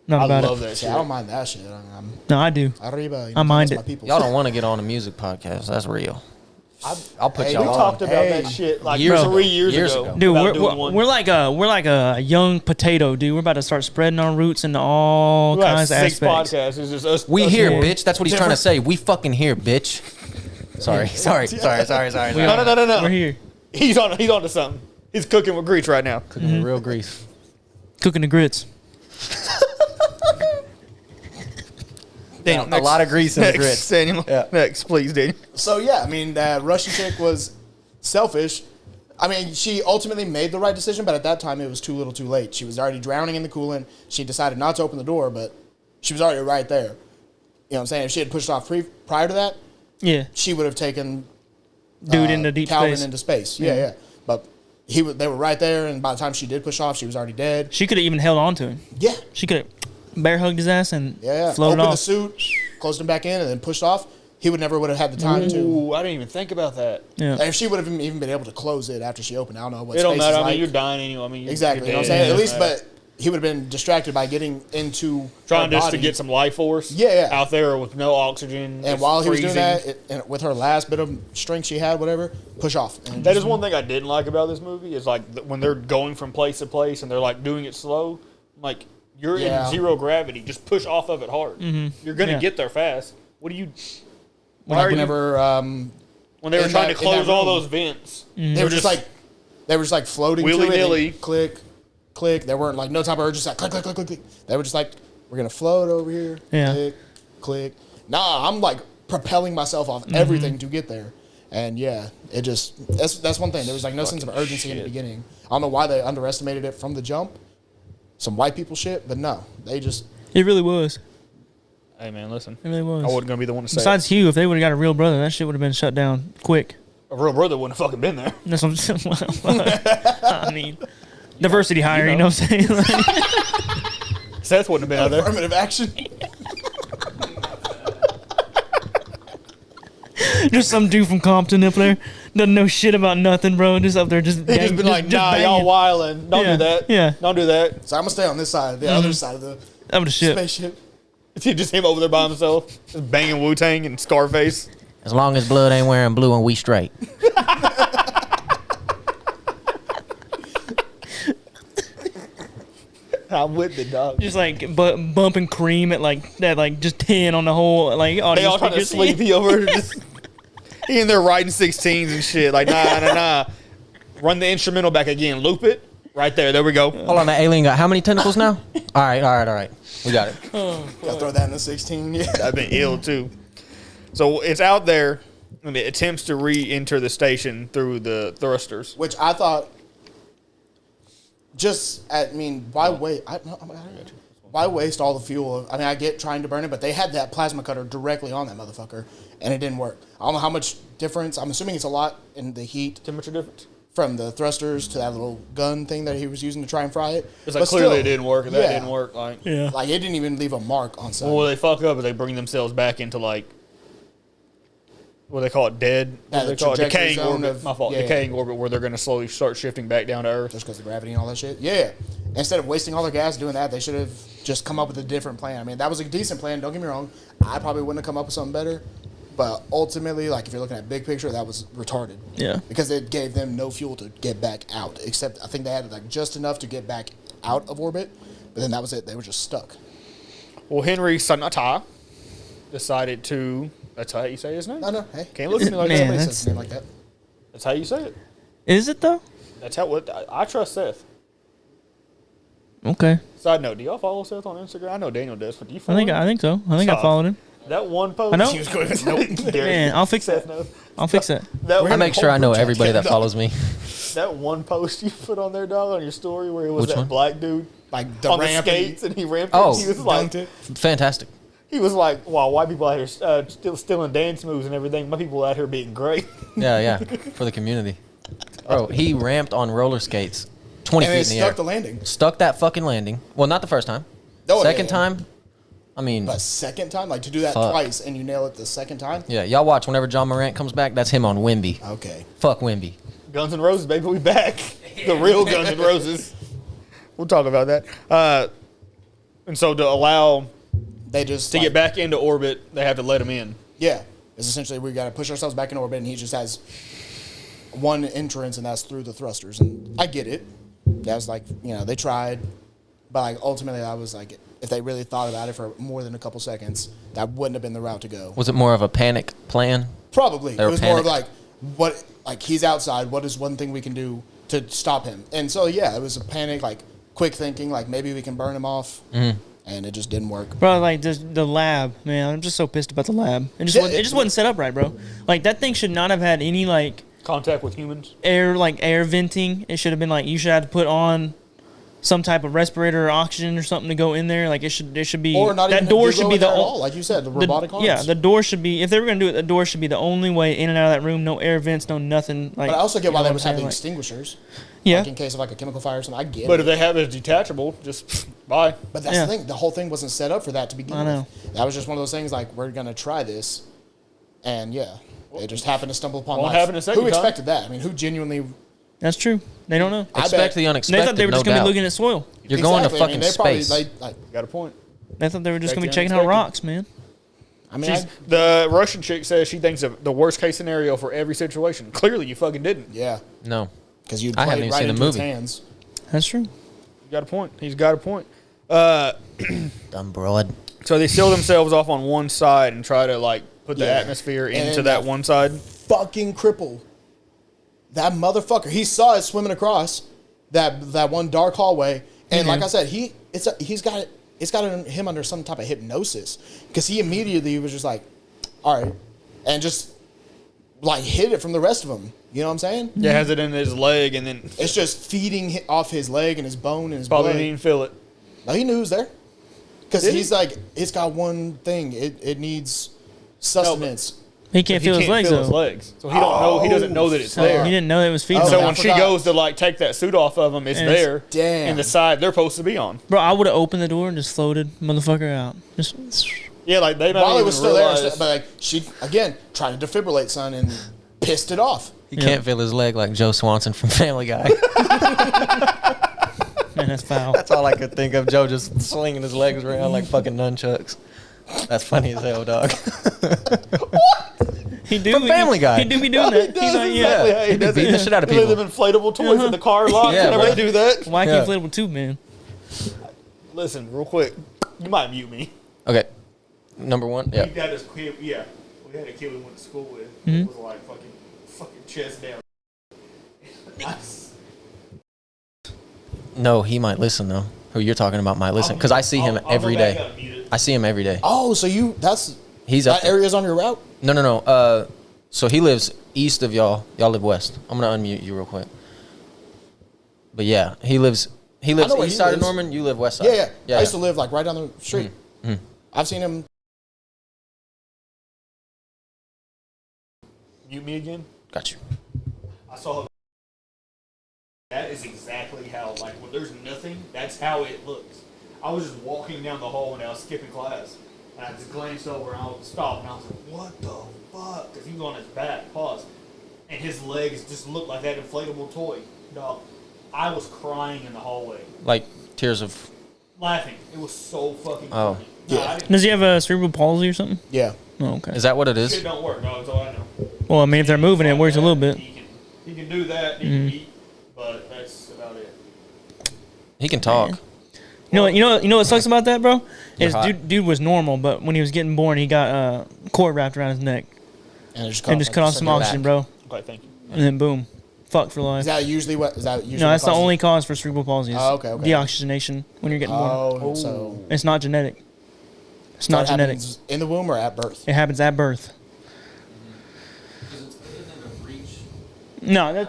Not I about love it. that See, shit. I don't mind that shit. I'm No, I do. arriba. I mind that's it. my people. Y'all don't want to get on a music podcast. That's real. I'll put Hey, y'all We on. talked about Hey. that shit like Years 3 ago. years Years ago. ago. Dude, about doing we're like a young potato, dude. We're about to start spreading our roots into all We got kinds of 6 aspects. podcasts. It's just us. We us here, four. bitch. That's what he's trying to say. We fucking here, bitch. Sorry. No. We're here He's on to something. He's cooking with grease right now. Cooking with real grease. cooking the grits. Daniel, A lot of grease in the next, grits. Daniel. Yeah. Next, please, Daniel. So yeah, I mean that Russian chick was selfish. I mean, she ultimately made the right decision, but at that time it was too little too late. She was already drowning in the coolant. She decided not to open the door, but she was already right there. You know what I'm saying? If she had pushed off prior to that, Yeah. she would have taken Dude into deep Calvin space. into space. Yeah. But they were right there, and by the time she did push off, she was already dead. She could have even held on to him. Yeah. She could have bear hugged his ass and floated Opened off. the suit, closed him back in, and then pushed off. He would never would have had the time to. Ooh, I didn't even think about that. Yeah. And if she would have even been able to close it after she opened, I don't know what It space don't matter. is I mean, like. you're dying anyway. I mean, Exactly. You know what I'm saying? At least, but he would have been distracted by getting into trying her just to body. get some life force. Yeah. Out there with no oxygen. And just while he was doing freezing. that, and with her last bit of strength she had, whatever, push off. And That is one thing I didn't like about this movie is like when they're going from place to place and they're like doing it slow. Like you're Yeah. in zero gravity, just push off of it hard. You're gonna Yeah. get there fast. What do you? Why like are you? whenever When they were in trying that- to in that close all room. those vents, they were just like floating to it, willy-nilly. and click, click. There weren't like no type of urgency. Like click, click, click, click, click. They were just like, we're gonna float over here. Yeah. Click, click. Nah, I'm like propelling myself off everything to get there. And yeah, it just that's one thing. There was like no sense of urgency in the beginning. I don't know why they underestimated it from the jump. Some white people shit, but no, they just It really was. hey man, listen. It really was. I wasn't gonna be the one to say. Besides Hugh, if they would have got a real brother, that shit would have been shut down quick. It. A real brother wouldn't have fucking been there. That's what I'm saying. I mean, diversity hire, you know what I'm saying? Seth wouldn't have been out there. affirmative action. Just some dude from Compton up there. Doesn't know shit about nothing, bro. Just up there, just He just been like, nah, banging. y'all wildin'. Don't Yeah, do that. yeah. Don't do that. So I'm gonna stay on this side, the other side of the Up the ship. spaceship. Just him over there by himself, just banging Wu-Tang and Scarface. As long as blood ain't wearing blue and we straight. I'm with the dog. Just like bumping cream at like that, like just 10 on the whole like audio They all trying to speakers. sleep. He over there just he in there writing 16s and shit. Like nah. Run the instrumental back again. Loop it right there. There we go. Hold on, the alien got how many tentacles now? All right. We got it. Gotta throw that in the 16. Yeah. I've been ill too. So it's out there and it attempts to re-enter the station through the thrusters. Which I thought. Why wait? Why waste all the fuel? I mean, I get trying to burn it, but they had that plasma cutter directly on that motherfucker, and it didn't work. I don't know how much difference. I'm assuming it's a lot in the heat Temperature difference. from the thrusters to that little gun thing that he was using to try and fry it. It's like But clearly still, it didn't work and that yeah. didn't work. Like Yeah. Like it didn't even leave a mark on something. well, they fuck up and they bring themselves back into like what do they call it? Dead? What do the they call it? trajectory Decaying zone orbit. of- My fault. yeah. Decaying orbit where they're going to slowly start shifting back down to Earth. Just because of gravity and all that shit. Yeah. Instead of wasting all their gas doing that, they should have just come up with a different plan. I mean, that was a decent plan. Don't get me wrong. I probably wouldn't have come up with something better. But ultimately, like if you're looking at big picture, that was retarded. Yeah. Because it gave them no fuel to get back out. Except I think they had like just enough to get back out of orbit. But then that was it. They were just stuck. Well, Henry Sanata decided to. That's how you say his name? No. Hey. Can't look at me like Man, that. Somebody that's- says his name like that. That's how you say it. Is it though? That's how. What I trust Seth. Okay. Side note: do y'all follow Seth on Instagram? I know Daniel does, but do you I follow think him? so. I think I Stop. followed him. That one post. I know. He was going, nope. Man, I'll fix Seth that. knows. I'll fix that. That I one, make sure I know everybody that follows me. that one post you put on there, dog, on your story where it was Which that one? black dude Like the on the ramp. skates and he ramped. Oh. He was like, Dunked it. Fantastic. he was like, wow, white people out here still stealing dance moves and everything. My people out here being great. Yeah, for the community. Bro, he ramped on roller skates 20 And feet it in the air. stuck the landing. Stuck that fucking landing. Well, not the first time. Oh, Second yeah. time, I mean, But second time? Like to do that Fuck. twice and you nail it the second time? yeah, y'all watch whenever John Morant comes back, that's him on Wimby. Okay. Fuck Wimby. Guns N' Roses, baby, we back. The real Guns N' Roses. We'll talk about that. And so to allow They just to get back into orbit, they have to let him in. Yeah, it's essentially we got to push ourselves back in orbit, and he just has one entrance, and that's through the thrusters. And I get it. That was like they tried, but like ultimately, I was like, if they really thought about it for more than a couple seconds, that wouldn't have been the route to go. Was it more of a panic plan? Probably They it were was more of panicked. like he's outside. What is one thing we can do to stop him? And so yeah, it was a panic, like quick thinking, like maybe we can burn him off, and it just didn't work. Bro, like the lab, man. I'm just so pissed about the lab. It just Yeah, wasn't, it just wasn't set up right, bro. Like that thing should not have had any like Contact with humans. air venting. It should have been like you should have to put on some type of respirator or oxygen or something to go in there. Like it should be Or not that even door go should be in the there at all, like you said, the robotic arms. Yeah, the door should be if they were gonna do it. The door should be the only way in and out of that room. No air vents, no nothing. Like, But I also get why you know they what would I'm have the saying? extinguishers. Yeah. Like in case of like a chemical fire or something. I get But it. if they have it as detachable, just bye. But that's Yeah. the thing. The whole thing wasn't set up for that to begin I know. with. That was just one of those things like, we're going to try this. And yeah, it just happened to stumble upon Won't life. happen a second Who time. expected that? I mean, who genuinely... That's true. They don't know. I Expect bet- the They unexpected. thought they were just no gonna doubt. be looking at soil. You're going to Exactly. fucking they're probably, space. Got a point. They thought they were just gonna be Expect checking the out rocks, man. I mean, The Russian chick says she thinks of the worst case scenario for every situation. Clearly, you fucking didn't. yeah. No. Because you I haven't played even right seen the into his movie. hands. That's true. You got a point. He's got a point. Dumb broad. So they seal themselves off on one side and try to like put the Yeah. atmosphere And into then that that- one side. Fucking cripple. That motherfucker. He saw it swimming across that one dark hallway. And like I said, he's got him under some type of hypnosis. Because he immediately was just like, all right. And just like hid it from the rest of them. You know what I'm saying? Yeah, has it in his leg and then It's just feeding off his leg and his bone and his probably blood. didn't even feel it. No, he knew it was there. Because Did he? he's like, it's got one thing. It needs sustenance. He can't He feel his can't legs feel though. his legs, so he don't know. He doesn't know that it's So there. he didn't know it was feeding. Oh, So him. I when she forgot. goes to like take that suit off of him, it's And it's- there. Damn. In the side they're supposed to be on. Bro, I would have opened the door and just floated motherfucker out. Just Yeah, like they While might it was still there, realize, but like she again tried to defibrillate son and pissed it off. He can't feel his leg like Joe Swanson from Family Guy. man, that's foul. That's all I could think of. Joe just slinging his legs around like fucking nunchucks. That's funny as hell, dog. He do From Family Guy. He do be doing that. He's like, yeah. exactly how he He'd be does beating it. the shit out of He leaves people. them inflatable toys in the car lot. Yeah, Whenever bro. they do that. Wacky Yeah. inflatable tube, man. Listen, real quick, you might mute me. Okay. Number one. Yeah. We had this kid, we had a kid we went to school with. Mm-hmm. It was like fucking chest down. No, he might listen though. Who you're talking about might listen because I see him every day. I see him every day. Oh, so that's He's up that there. area's on your route? No. So he lives east of y'all. Y'all live west. I'm gonna unmute you real quick. But yeah, he lives know where east he side of lives. Norman. You live west side. Yeah. I used to live like right down the street. Mhm. I've seen him. Mute me again. Got you. I saw him. That is exactly how, like, when there's nothing, that's how it looks. I was just walking down the hall when I was skipping class, and I just glanced over and I stopped, and I was like, what the fuck? Because he was on his back, pause. And his legs just looked like that inflatable toy. Dog, I was crying in the hallway, Like tears of. laughing. It was so fucking Oh. funny. Yeah. I didn't, Does he have a cerebral palsy or something? Yeah. Oh, okay. Is that what it shit is? don't work, dog, that's all I know. Well, I mean, if they're moving, it works a little bit. He can do that, he can eat, but that's about it. He can talk. You know what sucks about that, bro? They're Is hot. dude was normal, but when he was getting born, he got cord wrapped around his neck And it just and just cut off some oxygen, bro, Okay, thank you. and then boom, fucked for life. Is that usually what? Is that usually? No, what that's the causes- only cause for cerebral palsy. Is Oh, okay. deoxygenation when you're getting born. Oh, so It's not genetic. It's that not genetic. happens in the womb or at birth. It happens at birth. No,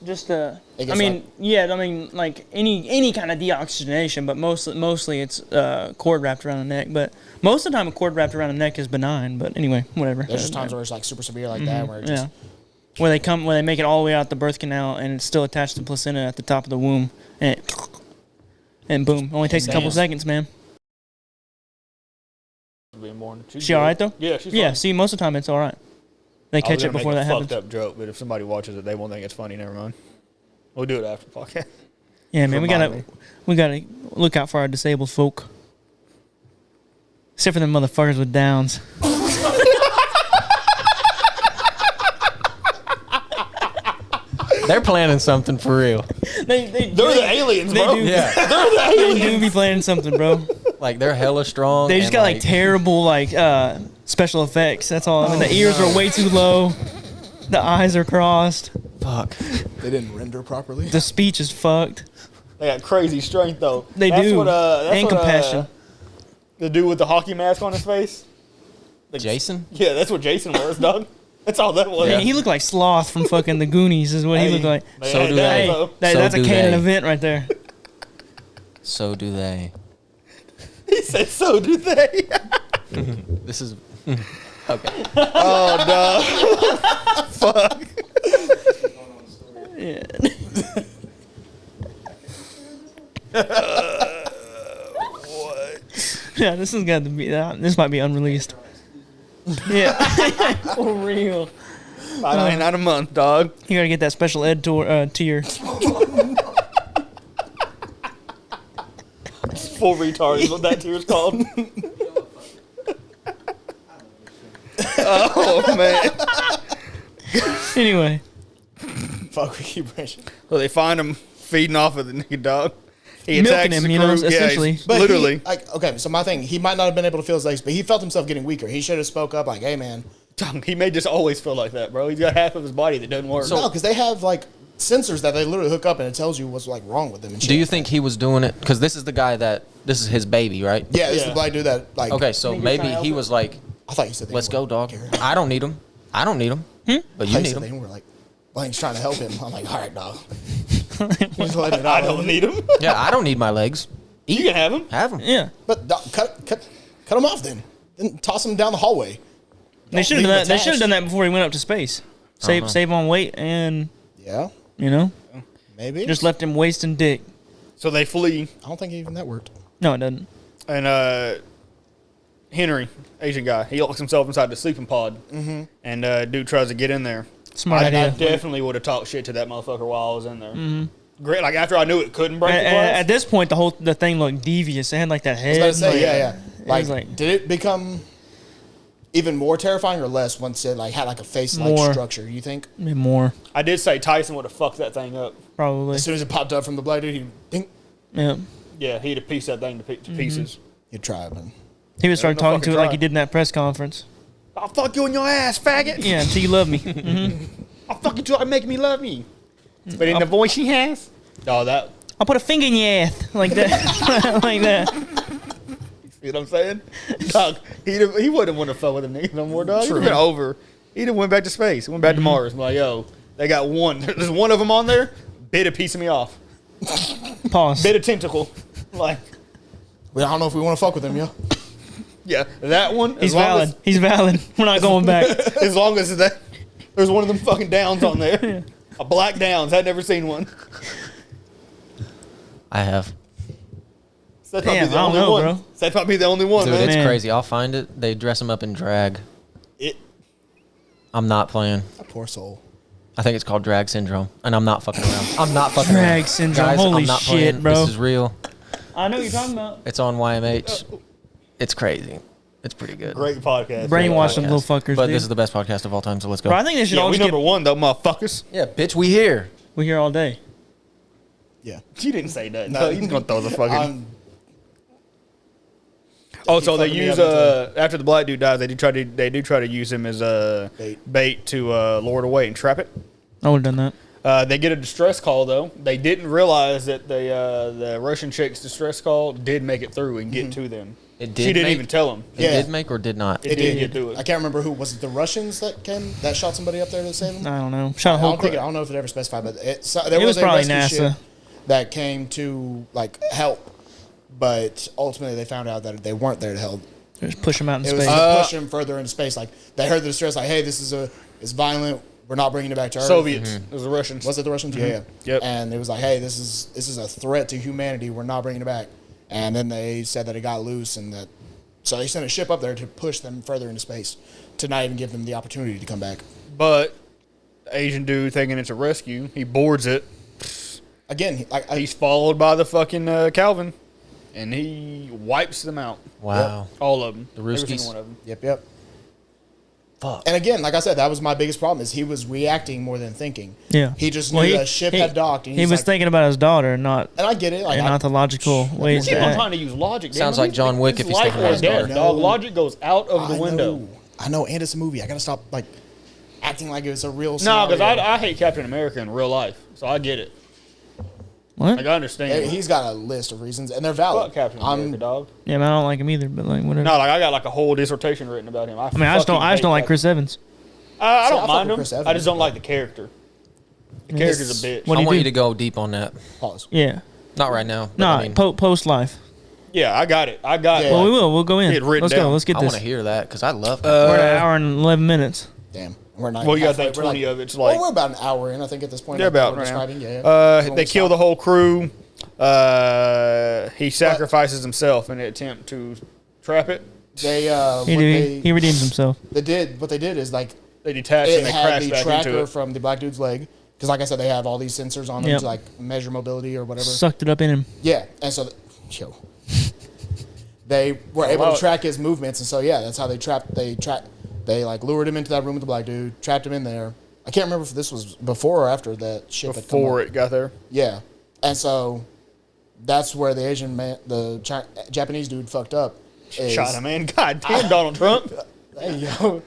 just It I gets mean, like- yeah, I mean, like any kind of deoxygenation, but mostly it's cord wrapped around the neck. But most of the time, a cord wrapped around the neck is benign. But anyway, whatever. There's just times where it's like super severe like that, where it just Yeah, where they make it all the way out the birth canal and it's still attached to the placenta at the top of the womb, and boom, only takes a couple Damn. seconds, man. Being born. She all right though? Yeah, she's Yeah. fine. See, most of the time it's all right. They catch it before that happens. Fucked up joke, but if somebody watches it, they won't think it's funny. Never mind. We'll do it after the podcast. Yeah, man, Remind we gotta look out for our disabled folk. Except for them motherfuckers with downs. They're planning something for real. They're They're the aliens, they bro. do. Yeah. They're the They aliens. do be planning something, bro. Like they're hella strong. They just and, got like terrible special effects. That's all. I mean, the ears are way too low. The eyes are crossed. Fuck. they didn't render properly. The speech is fucked. They got crazy strength, though. They That's do. What, that's And what, compassion. The dude with the hockey mask on his face. Jason? Yeah, that's what Jason wears, dog. That's all that was. Man, he looked like Sloth from fucking the Goonies. Is what he looked like. So do they. That's So a do canon they. event right there. So do they. He said, "So do they." This is okay. Oh no! Fuck. Yeah. Yeah, this has got to be. This might be unreleased. Yeah, for real. $5.99 a month, dog. You gotta get that special ed tier. Full retard is what that tier is called. Oh man. Anyway, Fuck, we keep branching. So they find him feeding off of the nigga dog. He Milking attacks him, the you know, crew. essentially. he's But literally. okay, so my thing, he might not have been able to feel his legs, but he felt himself getting weaker. He should have spoke up like, hey, man. He may just always feel like that, bro. He's got half of his body that doesn't work. No, because they have, like, sensors that they literally hook up and it tells you what's, like, wrong with them and shit. Do you think he was doing it? Because this is the guy this is his baby, right? Yeah, this is Yeah. the black dude that, like... Okay, so maybe he was like, I thought you said they let's were, go, dog. Garrett. I don't need him. I don't need him. But I you thought need said they him. were like, Blank's trying to help him. I'm like, all right, dog. I don't need him. Yeah, I don't need my legs. You can have him. Have him. yeah, But dog, cut him off then. Then toss him down the hallway. they should have done that. They should have done that before he went up to space. Save on weight and Yeah, maybe. just left him wasting dick. So they flee, I don't think even that worked. No, it doesn't. and Henry, Asian guy, he locks himself inside the sleeping pod, and dude tries to get in there. Smart I idea. definitely would have talked shit to that motherfucker while I was in there. Great, like after I knew it couldn't break the glass. At this point, the thing looked devious. It had like that I head. was about to say, like- yeah. Like, was like- did it become even more terrifying or less once it like had like a face-like More. structure? You think? Maybe more, I did say Tyson would have fucked that thing up. probably. As soon as it popped up from the black dude, he'd think Yeah. Yeah, he'd have pieced that thing to pieces. he'd try it, man. He would start no talking to fucking it like try. he did in that press conference. I'll fuck you in your ass, faggot. Yeah, until you love me. I'll fuck you till I make me love me. But in the voice he has, oh, that. I'll put a finger in your ass like that, like that. See what I'm saying? Dog, he wouldn't want to fuck with them niggas no more, dog. He'd have been over. He'd have went back to space. Went back to Mars. I'm like, yo, they got one. There's one of them on there. Bit a piece of me off. Pause. Bit a tentacle. Like, But I don't know if we want to fuck with him, yo. yeah, that one. He's valid. He's valid. We're not going back. As long as that, there's one of them fucking downs on there. A black downs. I'd never seen one. I have. Seth might be Damn, the I don't only know, one. bro. Seth might be the only one, Dude, man. it's Man. crazy. I'll find it. They dress him up in drag. It, I'm not playing. That poor soul. I think it's called drag syndrome, and I'm not fucking around. I'm not fucking Drag around. syndrome. Guys, Holy I'm not shit, playing. bro. This is real. I know what you're talking about. It's on YMH. It's crazy. It's pretty good. great podcast. Brainwash them Podcast. little fuckers, But dude. this is the best podcast of all time, so let's go. Bro, I think they should Yeah, all we just number get. one though, motherfuckers. Yeah, bitch, we here. We here all day. Yeah. You didn't say that. No, No, you just gonna throw the fucking. Oh, Oh, so they fucking me use up after the black dude dies, they do try to use him as bait to lure it away and trap it. I would have done that. They get a distress call though. They didn't realize that the Russian chick's distress call did make it through and get to them. It did She didn't make- even tell them. It Yeah. did make or did not? It did get through I it. can't remember who was it. The Russians that shot somebody up there to save them. I don't know. Shot a I whole. don't know if it ever specified, but there It was a probably rescue NASA. ship that came to like help, but ultimately they found out that they weren't there to help. Just push him out in It was space. to push him further into space. Like they heard the distress, like, hey, this is it's violent. We're not bringing it back to Earth. Soviets. It was the Russians. Was it the Russians? Yeah. Yep. And it was like, hey, this is a threat to humanity. We're not bringing it back. And then they said that it got loose, and that so they sent a ship up there to push them further into space, to not even give them the opportunity to come back. But the Asian dude thinking it's a rescue, he boards it. Again, He's followed by the fucking Calvin, and he wipes them out. Wow. All of them. The Every Ruskies. single one of them. Yep. Fuck. And again, like I said, that was my biggest problem is he was reacting more than thinking. Yeah. He just knew the ship had docked. And He he's was like, thinking about his daughter, not and I get it. Like, and not the logical ways Keep to on act. trying to use logic. Sounds damn it. like John Wick It's if he's life thinking about or his death, daughter. dog. Logic goes out of the window. I know, and it's a movie. I gotta stop like acting like it's a real. No, scenario. because I hate Captain America in real life, so I get it. What? Like I understand. He's got a list of reasons, and they're valid. Fuck Captain America, dog. Yeah, man, I don't like him either. But like, whatever. No, like I got like a whole dissertation written about him. I mean, I just don't like Chris Evans. I See, don't fuck mind with him. Chris Evans, I just don't but- like the character. The character's a bitch. What do I you want do? you to go deep on that. Pause. Yeah. Not right now. But Nah, I mean, post life. Yeah, I got it. I got Yeah. it. Well, we will. We'll go in. Get written Let's down. go. Let's get I this. want to hear that because I love that. We're at an hour and 11 minutes. Damn. We're not. Well, you got to halfway. think We're 20 like, of it's like. Well, we're about an hour in, I think, at this point. They're like about we're right now. describing. Yeah. They kill the whole crew. He sacrifices himself in an attempt to trap it. They He redeems himself. What they did is like They detach and it they had crash the back into tracker it. from the black dude's leg. Because, like I said, they have all these sensors on them Yep. to like measure mobility or whatever. Sucked it up in him. Yeah, and so they were able wow. to track his movements, and so yeah, that's how they trapped. They like lured him into that room with the black dude, trapped him in there. I can't remember if this was before or after that ship had come Before up. it got there. Yeah, and so that's where the Asian man, Japanese dude, fucked up. is- China, man. God damn, Donald Trump. Hey, yo.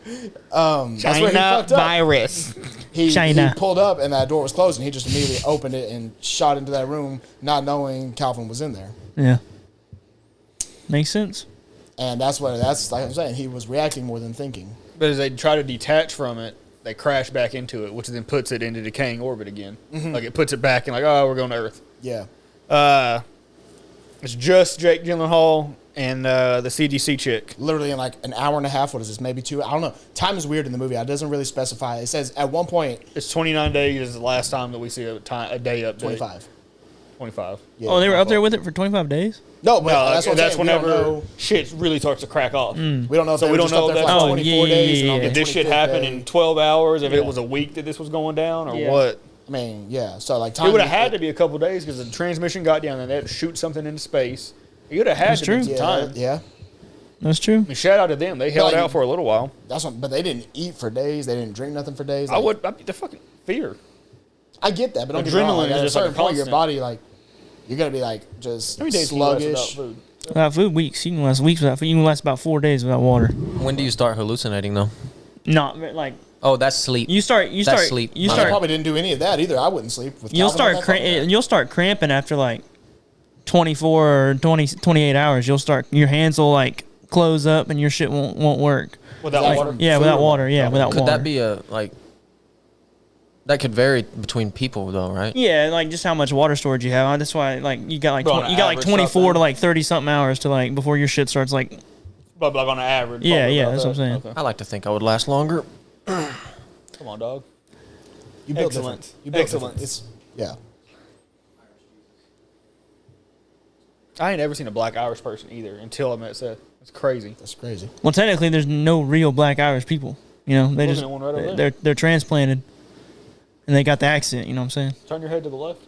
That's where he fucked up. virus. He China. pulled up and that door was closed, and he just immediately opened it and shot into that room, not knowing Calvin was in there. Yeah. Makes sense. And that's like I'm saying, he was reacting more than thinking. But as they try to detach from it, they crash back into it, which then puts it into decaying orbit again. Like it puts it back and like, oh, we're going to Earth. Yeah. It's just Jake Gyllenhaal and the CGC chick. Literally in like an hour and a half. What is this? Maybe 2? I don't know. Time is weird in the movie. It doesn't really specify. It says at one point It's 29 days is the last time that we see a day update. 25. 25. Yeah, Oh, they were up there with it for 25 days? No, but No, that's what I'm that's saying. We don't whenever know. shit really starts to crack off. We don't know if So they we were don't just know up there if for that's- like Oh, 24 days. And on yeah. the Did this shit 25th happen day- in 12 hours? If Yeah. it was a week that this was going down or Yeah. what? I mean, yeah. So like time. It would have had to be a couple days because the transmission got down and they had to shoot something into space. It would have had That's to true. be some Yeah, time. yeah. That's true. I mean, shout out to them. They held like- out for a little while. That's what. But they didn't eat for days. They didn't drink nothing for days. I Like, would. I'd be the fucking fear. I get that, but don't get me wrong. Adrenaline Like, is at a just like certain a point, your constant. body like you're gonna be like just How many days can you last sluggish. without food? Without food, weeks. You can last weeks without food. You can last about 4 days without water. When do you start hallucinating though? Not like Oh, that's sleep. you start. That's sleep. You I start. probably didn't do any of that either. I wouldn't sleep with. You'll Calvin on start. that fucking- You'll start cramping after like 24 or 28 hours. You'll start. Your hands will like close up and your shit won't work. Without Like, water. Yeah, Food without or water. Yeah, without Could water. that be a like? That could vary between people though, right? Yeah, like just how much water storage you have. That's why like you got like Bro, on you got like average, 24 something. to like 30 something hours to like before your shit starts like. But like on an average. Yeah, probably yeah, about that's what I'm that. saying. Okay. I like to think I would last longer. Come on, dog. You built Excellence. different. You built Excellence. different. It's I ain't ever seen a black Irish person either until I met Seth. It's crazy. that's crazy. Well, technically, there's no real Black Irish people. You know, they Looking just at one right over there. they're transplanted, and they got the accent. You know what I'm saying? Turn your head to the left.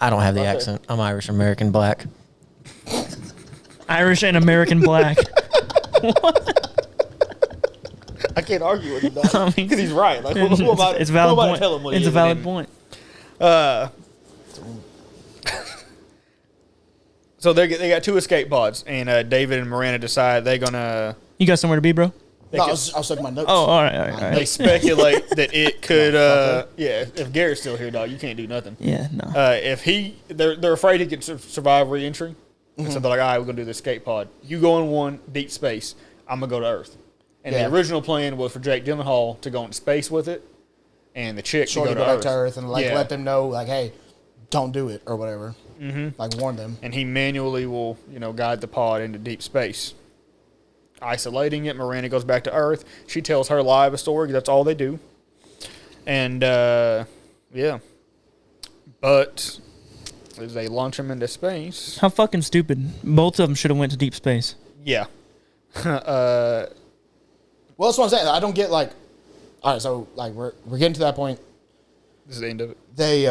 I don't have the Right there. accent. I'm Irish American black. Irish and American Black. I can't argue with him, dog. I mean, Because he's right. Like, who am I, it's a valid who am I to point. tell him what he It's a is valid and- point. So they got 2 escape pods, and David and Miranda decide they're gonna. You got somewhere to be, bro? They, No, I could- was looking at my notes. Oh, all right, all right, all they right. speculate that it could. Motherfucker. Yeah, if Garrett's still here, dog, you can't do nothing. Yeah, no. If they're afraid he could survive re-entry, and so they're like, all right, we're gonna do the escape pod. You go in one deep space. I'm gonna go to Earth. And Yeah. the original plan was for Jake Gyllenhaal to go into space with it, and the chick to Shorty go go to back Earth. to Earth and like Yeah. let them know like, hey, don't do it or whatever. Like warn them. And he manually will, guide the pod into deep space. Isolating it, Miranda goes back to Earth. She tells her live a story. That's all they do. And, yeah. But as they launch him into space, How fucking stupid. Both of them should have went to deep space. yeah. Well, that's what I'm saying. I don't get like. All right, so like we're getting to that point. This is the end of it. They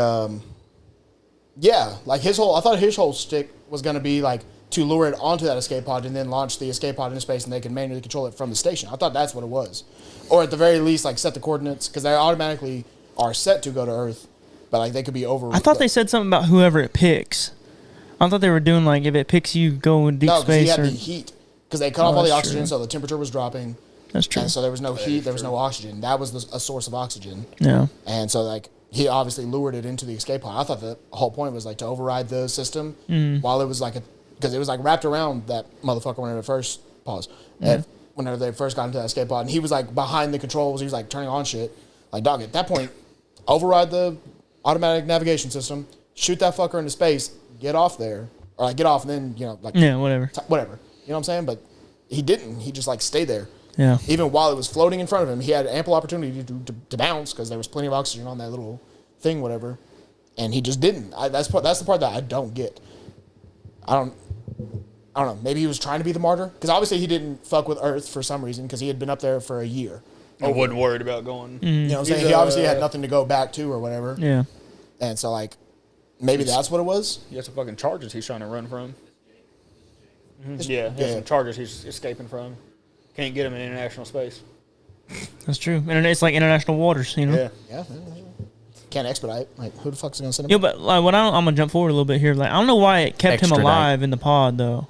yeah, like I thought his whole stick was gonna be like to lure it onto that escape pod and then launch the escape pod into space and they can manually control it from the station. I thought that's what it was, or at the very least like set the coordinates because they automatically are set to go to Earth, but like they could be over. I thought they said something about whoever it picks. I thought they were doing like if it picks you, go in deep no, because he space. had Or the heat because they cut off all the that's oxygen, true. so the temperature was dropping, that's true. and so there was no heat, there was no oxygen. That was a source of oxygen. Yeah. And so, like, he obviously lured it into the escape pod. I thought the whole point was, like, to override the system while it was, like, because it was, like, wrapped around that motherfucker when it first, pause, when whenever they first got into that escape pod, and he was like behind the controls. He was like turning on shit. Like, dog, at that point, override the automatic navigation system, shoot that fucker into space, get off there, or like get off, and then like whatever. Whatever. You know what I'm saying? But he didn't. He just like stayed there. Yeah. Even while it was floating in front of him, he had ample opportunity to bounce because there was plenty of oxygen on that little thing, whatever. And he just didn't. That's the part that I don't get. I don't know. Maybe he was trying to be the martyr because obviously he didn't fuck with Earth for some reason because he had been up there for a year. I wasn't worried about going. You know what I'm saying? He obviously had nothing to go back to or whatever. Yeah. And so like, maybe that's what it was. He has some fucking charges he's trying to run from. Yeah, he has some charges he's escaping from. Can't get him in international space. That's true. And it's like international waters, Yeah. Yeah. Can't expedite. Like, who the fuck's gonna send him? Yeah, but like, I'm gonna jump forward a little bit here. Like, I don't know why it kept him Extradite. alive in the pod though.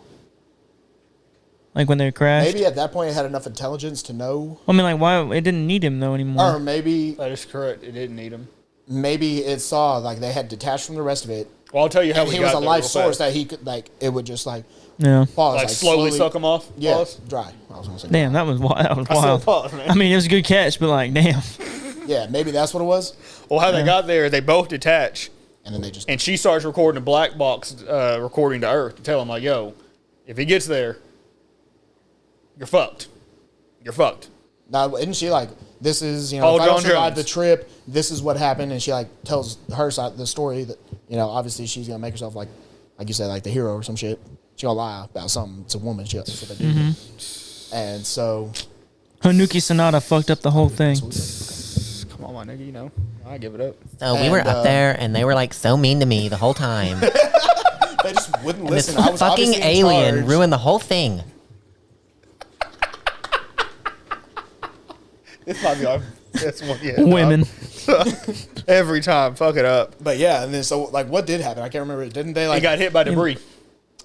Like when they crashed. Maybe at that point it had enough intelligence to know. I mean, like, why it didn't need him though anymore? Or maybe That is correct. It didn't need him. it saw like they had detached from the rest of it. Well, I'll tell you how And we he got was a there life real source fast. that he could like. It would just like Yeah. pause, Like slowly suck him off. Yeah, Pause. dry. I was gonna say. Damn, that was wild. That was I said wild. pause, man. I mean, it was a good catch, but like, damn. Yeah, maybe that's what it was. Well, how they got there, they both detach, And then they just. and she starts recording a black box recording to Earth to tell him, like, yo, if he gets there, you're fucked. You're fucked. Now, isn't she like, this is, Paul if I don't John survive Jones. the trip, this is what happened, and she like tells her side the story that obviously she's gonna make herself like you said, like the hero or some shit. She gonna lie about something. It's a woman. She that's what they do. And so, Hanuki Sonata fucked up the whole thing. Come on, my nigga, I give it up. So we were up there, and they were like so mean to me the whole time. they just wouldn't And this listen. I was fucking obviously in alien charge. ruined the whole thing. This might be our best one yet. Women. Every time, fuck it up. But yeah, and then so like, what did happen? I can't remember. Didn't they He like? got hit by debris.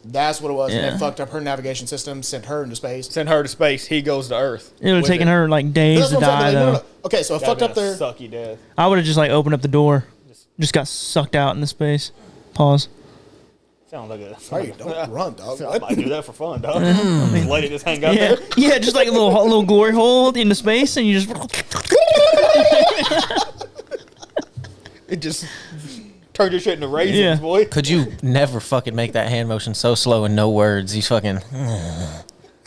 That's what it was. And Yeah. they fucked up her navigation system, sent her into space. Send her to space. He goes to Earth. It would have With taken it. her like days That's to what I'm die saying. though. No. Okay, so it Gotta fucked be up a their. sucky death. I would have just like opened up the door, just got sucked out into space. Pause. Sounds like a. Hey, don't run, dog. I might do that for fun, dog. Just let it just hang out Yeah, there. yeah, just like a little glory hole into space, and you just. It just turned your shit into raisins, Yeah. boy. Could you never fucking make that hand motion so slow and no words? You fucking.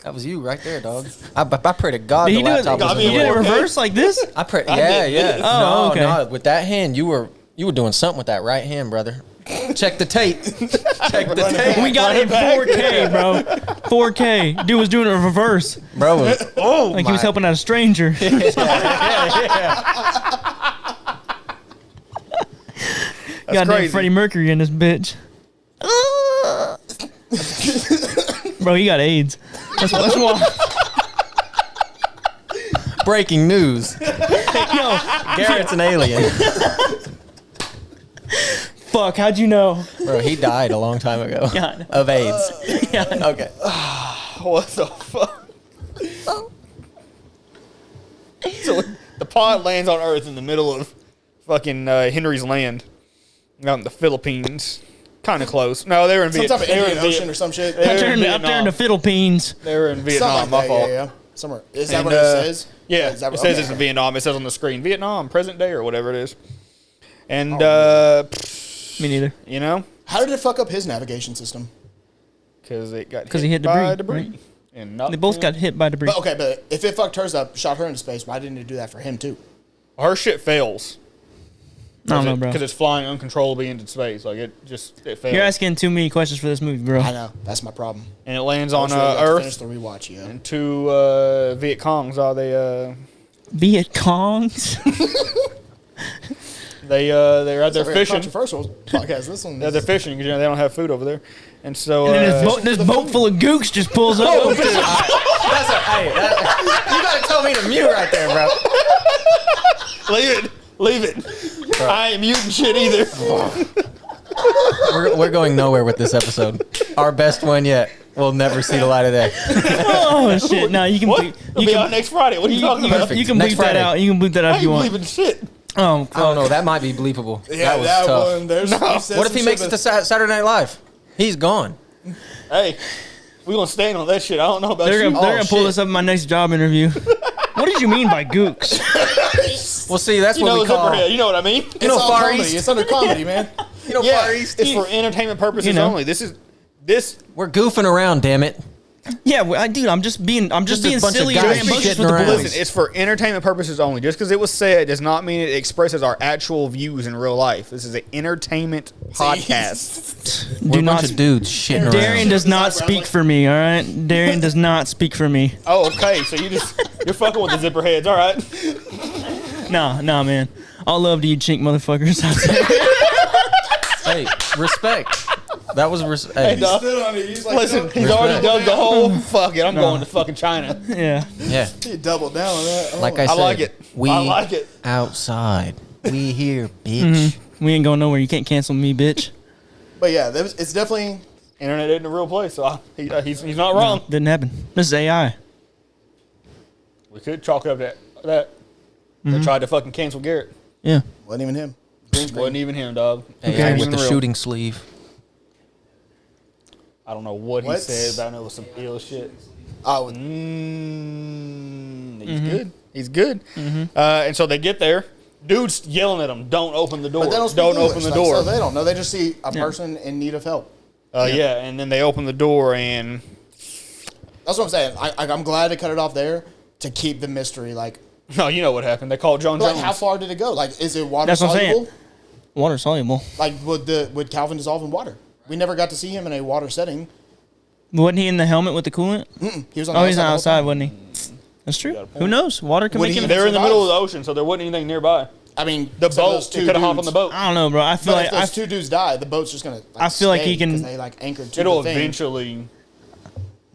That was you right there, dog. I pray to God Did the he do it? laptop was got in me the You in did it way. Okay. reverse like this? I pray. I Yeah, did yeah. this. Oh, no, okay. no. With that hand, you were doing something with that right hand, brother. Check the tape. Check the tape, We got it in 4K, bro. 4K. Dude was doing it in reverse, bro. Oh, like he was helping out a stranger. Goddamn crazy. Freddie Mercury in this bitch. Bro, he got AIDS. That's why. Breaking news. Yo, Garrett's an alien. fuck, how'd you know? Bro, he died a long time ago God. of AIDS. Okay. What the fuck? So the pod lands on Earth in the middle of fucking Henry's Land, out in the Philippines. Kind of close. No, they were in Some type of They were Indian in Ocean or some shit. They were in Up there in the Vietnam. Philippines. They were in Vietnam. Something My like that, fault. yeah. Somewhere. Is that And, what it says? Yeah, Is that- it says okay. it's in Vietnam. It says on the screen, Vietnam, present day or whatever it is. And, Me neither. How did it fuck up his navigation system? because it got 'Cause he hit by debris, right? And not They both got hit by debris. But okay, but if it fucked hers up, shot her into space, why didn't it do that for him too? her shit fails. I don't know, bro. Because it's flying uncontrollably into space. Like, it fails. You're asking too many questions for this movie, bro. I know. That's my problem. And it lands on That's why we have to finish Earth. the rewatch, yeah. And two Viet Congs are Viet Congs. they're out there Very fishing. Controversial podcast. This one. Yeah, they're fishing because they don't have food over there. And so And then this boat full of gooks just pulls up. You gotta tell me to mute right there, bro. leave it. I ain't muting shit either. We're going nowhere with this episode. Our best one yet. We'll never see the light of day. Oh shit! No, you can What? bleep. It'll You be out can, next Friday. What are you talking about? Perfect. you can Next bleep that Friday. out. You can bleep that out I if you ain't want. believing shit. Oh, I don't know. That might be bleepable. Yeah, that was tough. one. There's What if he makes it to Saturday Night Live? He's gone. Hey, We gonna stand on that shit. I don't know about They're you. gonna pull this up in my next job interview. What did you mean by gooks? Well, see, that's You what know, we call. Zipperhead. You know what I mean? You know, It's all Far comedy. East. It's under comedy, man. You know, Yeah, Far East. it's for entertainment purposes You know. only. This. We're goofing around, damn it. Yeah, dude, I'm just being a bunch of silly guys and rambunctious shitting with the around. boys. Listen, it's for entertainment purposes only. Just because it was said does not mean it expresses our actual views in real life. This is an entertainment podcast. We're Do a not. bunch of dudes shitting around. Darion does not speak for me. All right, Darion does not speak for me. Oh, okay. So you're fucking with the zipper heads. All right. Nah, man. All love to you, chink motherfuckers out there. Hey, respect. That was hey, dog. Stood on it. He's like, Listen, he's already dug the hole. Fuck it. I'm going to fucking China. Yeah. yeah. He doubled down on that. Like I said, like it. We I like it. outside. We here, bitch. We ain't going nowhere. You can't cancel me, bitch. But yeah, it's definitely. Internet isn't a real place, so he's not wrong. Didn't happen. This is AI. We could chalk up that. They tried to fucking cancel Garrett. Yeah. Wasn't even him. Green screen. Wasn't even him, dog. Hey, It ain't with even the real. shooting sleeve. I don't know what he What? said, but I know it was some ill shit. Oh, He's good. He's good. And so they get there. Dude's yelling at them, "Don't open the door! but they don't, speak Don't English, open the like, door!" So they don't know. They just see a person in need of help. Yeah, and then they open the door, and That's what I'm saying. I'm glad they cut it off there to keep the mystery. Like, no, you know what happened? They called John like Jones. how far did it go? Like, is it water That's what I'm soluble? saying. Water soluble. Like, would Calvin dissolve in water? We never got to see him in a water setting. Wasn't he in the helmet with the coolant? He was on Oh, the he's the whole outside, time. wasn't he? That's true. got a point. Who knows? Water can Would make he- him. They're in the survive? middle of the ocean, so there wasn't anything nearby. I mean, The so boat, those two they could have hopped on dudes- the boat. I don't know, bro. I feel But like if those two dudes die, the boat's just gonna. Like, I feel like he stay can- 'cause They like anchored to It'll the thing. eventually.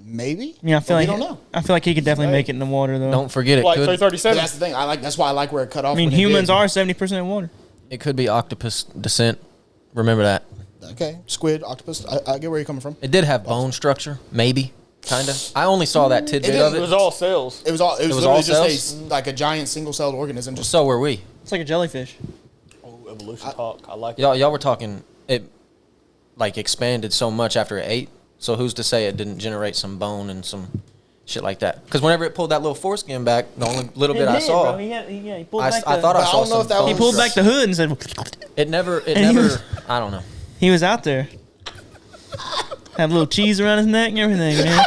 Maybe. Yeah, I feel But like we don't know. I feel like he could definitely make it in the water though. Don't forget it Like could 337. That's the thing. That's why I like where it cut off. I mean, when it humans did. are 70% water. it could be octopus descent. Remember that. Okay, squid, octopus. I get where you're coming from. It did have bone structure, maybe, kind of. I only saw that tidbit didn't- of It it. was all cells. It was all. It was, was literally all just cells? like a giant single-celled organism. Just So were we. It's like a jellyfish. Oh, evolution talk. I like it. Y'all were talking. It like expanded so much after it ate. So who's to say it didn't generate some bone and some shit like that? Because whenever it pulled that little foreskin back, the only little bit I saw, He pulled I back thought I But I saw don't know some if that bone was- He pulled back structure. the hood and said It never. And he was- I don't know. he was out there. Had a little cheese around his neck and everything, man.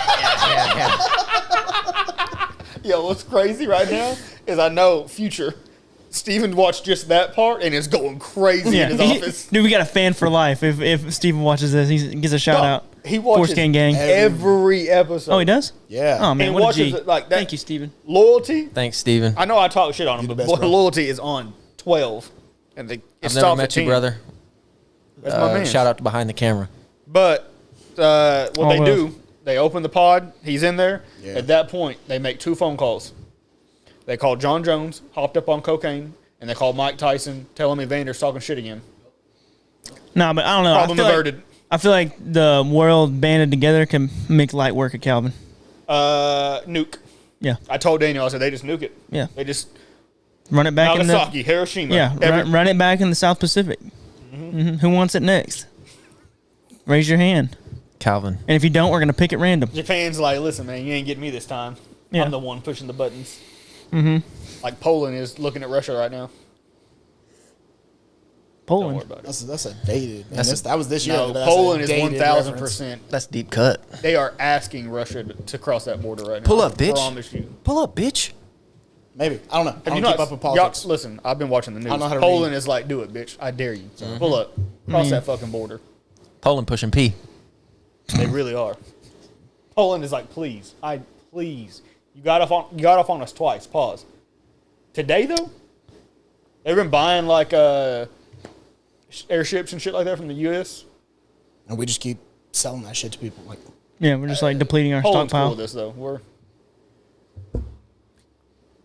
Yo, what's crazy right now is I know Future. Steven watched just that part and is going crazy in his office. Dude, we got a fan for life. If Steven watches this, he gets a shout out. He watches Foreskin gang. every episode. Oh, he does? yeah. Oh, man, And what a watches G. it like that. Thank you, Steven. Loyalty. Thanks, Steven. I know I talk shit on him, You're but the best, bro. loyalty is on 12. And it I've stops never at met you, 10. brother. That's my man. Shout out to behind the camera. But what All they love. do, they open the pod. He's in there. Yeah. At that point, they make 2 phone calls. They call John Jones, hopped up on cocaine, and they call Mike Tyson, tell him Evander's talking shit again. Nah, but I don't know. Problem I feel averted. I feel like the world banded together can make light work of Calvin. Nuke. Yeah. I told Daniel, I said, they just nuke it. Yeah. They just, Run it back in the Nagasaki, Hiroshima. Yeah, run it back in the South Pacific. Who wants it next? Raise your hand. Calvin. And if you don't, we're going to pick at random. Japan's like, listen, man, you ain't getting me this time. Yeah. I'm the one pushing the buttons. Mm-hmm. Like Poland is looking at Russia right now. Don't worry Poland. about it. That's a dated. Man, That's that was this year. No, That's a Poland is dated 1,000%. That's deep cut. They are asking Russia to cross that border right now. Pull up, bitch. I promise you. Pull up, bitch. Maybe. I don't know. I Have don't you keep not, up with politics. y'all- listen, I've been watching the news. don't know how to Poland read. is like, do it, bitch. I dare you. Pull up. Cross that fucking border. Poland pushing P. They really are. Poland is like, please. Please. You got off on us twice. Pause. Today, though, they've been buying like airships and shit like that from the U.S. And we just keep selling that shit to people. Like, Yeah, we're just like depleting our Poland's cool stockpile. with this, though. We're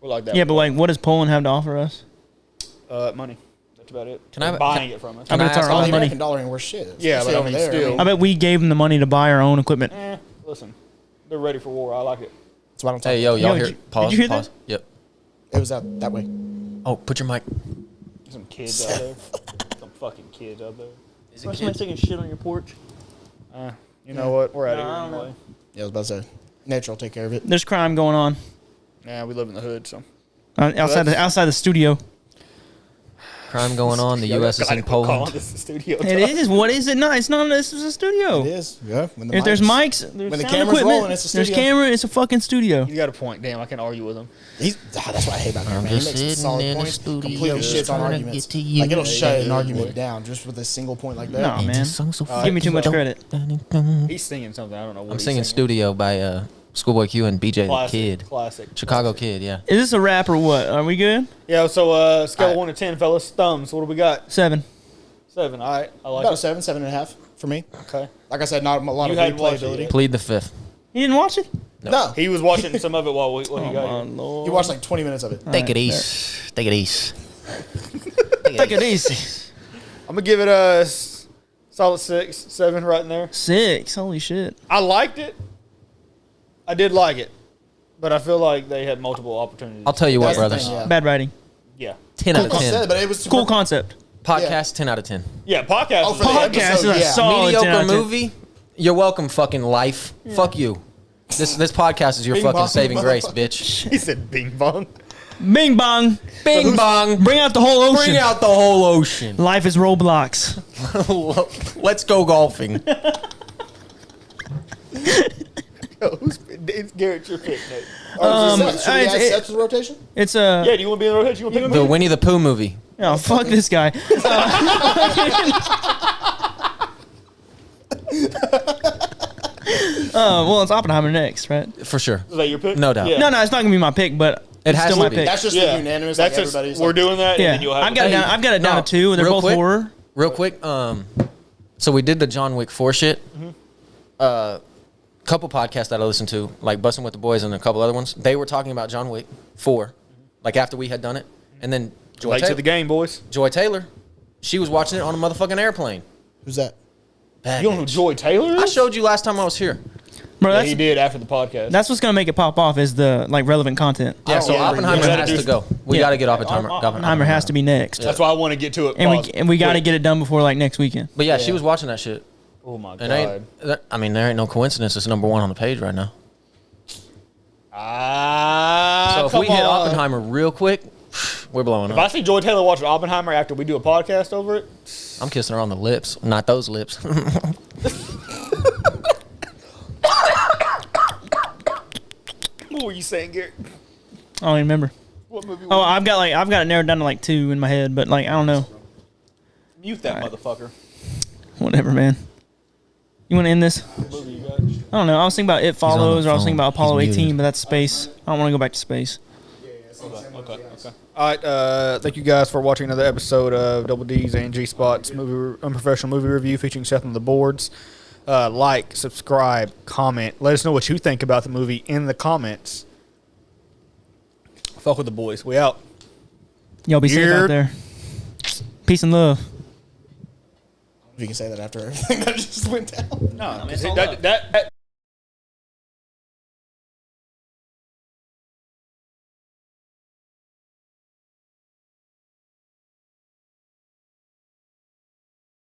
like that. Yeah, but like, what does Poland have to offer us? Money. That's about it. Can I- They're buying it from us. I bet it's ask our how all own the money. American dollar ain't worth shit. Yeah, Especially but I over mean, there. still. I bet we gave them the money to buy our own equipment. Listen, they're ready for war. I like it. that's what I'm talking Hey, yo, y'all Yo, hear? did you Pause. hear Pause. that? Yep. It was out that way. Oh, put your mic. Some kids out there. Some fucking kids out there. Is Somebody taking shit on your porch. You know what? We're out of No, I here don't anyway. Yeah, I was about to say, nature will take care of it. There's crime going on Yeah, we live in the hood, so. outside the studio. Crime going on. The U.S. is in Poland. This is the studio. It is. What is it? No, it's not. This is a studio. It is. Yeah. When If there's mics, there's when the sound camera's equipment, rolling, it's a there's studio. camera. It's a fucking studio. You got a point. Damn, I can't argue with him. That's what I hate about him, man. He just makes some sitting solid in the points, studio completely shits on trying to arguments. get to you. Like, it'll shut an Yeah, argument boy. down just with a single point like that. No, man. Give me too much credit. He's singing something. I don't know what I'm he's singing Studio by Schoolboy Q and BJ Classic, the Kid. Classic. Chicago Kid, yeah. Is this a rap or what? Are we good? Yeah, so scale Alright. 1 to 10, fellas. Thumbs. What do we got? 7. 7. All right. I like About a it. 7.5 for me. Okay. Like I said, not a lot You of hadn't watched it replayability. yet. Plead the fifth. You didn't watch it? No. He was watching some of it while he Oh, got my here. Lord. You watched like 20 minutes of it. Take it easy. Take it easy. Take it easy. I'm going to give it a solid 6, 7 right in there. 6. Holy shit. I liked it. I did like it. But I feel like they had multiple opportunities. I'll tell you what, That's the brothers. thing, yeah. Bad writing. Yeah. 10 out of I said, 10. but it was Cool concept. Podcast, 10 out of 10. Yeah, podcast. Oh, is for the like- Podcast episode, is a yeah. solid 10 out Mediocre of 10. movie? You're welcome, fucking life. Fuck you. This podcast is your Bing fucking bong, saving grace, motherfucker. bitch. He said bing bong. Bing bong. Bing bong. Bring out the whole ocean. Bring out the whole ocean. Life is Roblox. Let's go golfing. Yo, it's Garrett, your pick, Nate. Should we add it's- Seth's rotation? It's Yeah, do you want to be in the rotation? You want to pick The him? Winnie the Pooh movie. Oh, fuck this guy. Well, it's Oppenheimer next, right? For sure. Is that your pick? No doubt. Yeah. No, it's not gonna be my pick, but It it's has still to my be. pick. That's just Yeah. the unanimous. That's like just, everybody's we're like, doing that, and Yeah, then you'll have I've got it down. I've got it down No, to 2. They're real both quick. horror. Real quick, so we did the John Wick 4 shit. Couple podcasts that I listened to, like Bussin' with the Boys and a couple other ones, they were talking about John Wick 4, like after we had done it. And then late to the game, boys. Joy Taylor, she was watching it on a motherfucking airplane. Who's that? Bad You don't know who bitch. Joy Taylor I is? showed you last time I was here. Bro, Yeah, that's, he did after the podcast. that's what's gonna make it pop off is the like relevant content. Yeah, so yeah, Oppenheimer yeah. has to go. We Yeah. got to get Oppenheimer. Oppenheimer has to be next, That's why I want to get to it. and we got to get it done before like next weekend. But yeah, she was watching that shit. Oh my god. And I mean, there ain't no coincidence. It's number 1 on the page right now. So if come we hit on. Oppenheimer real quick, we're blowing If I up. see Joy Taylor watching Oppenheimer after we do a podcast over it, I'm kissing her on the lips, not those lips. what were you saying, Garrett? I don't even remember. What movie? Oh, I've got it narrowed down to like 2 in my head, but like I don't know. Mute that All right. motherfucker. Whatever, man. You want to end this? What movie you got? I don't know. I was thinking about It on the Follows, or I was thinking phone. about Apollo He's 18, muted. but that's space. I don't want to go back to space. Okay. All right. Thank you guys for watching another episode of Double D's and G Spots Unprofessional Movie Review featuring Seth on the boards. Like, subscribe, comment. Let us know what you think about the movie in the comments. Fuck with the boys. We out. Y'all be safe Weird. out there. Peace and love. If you can say that after everything that just went down. No, it's all that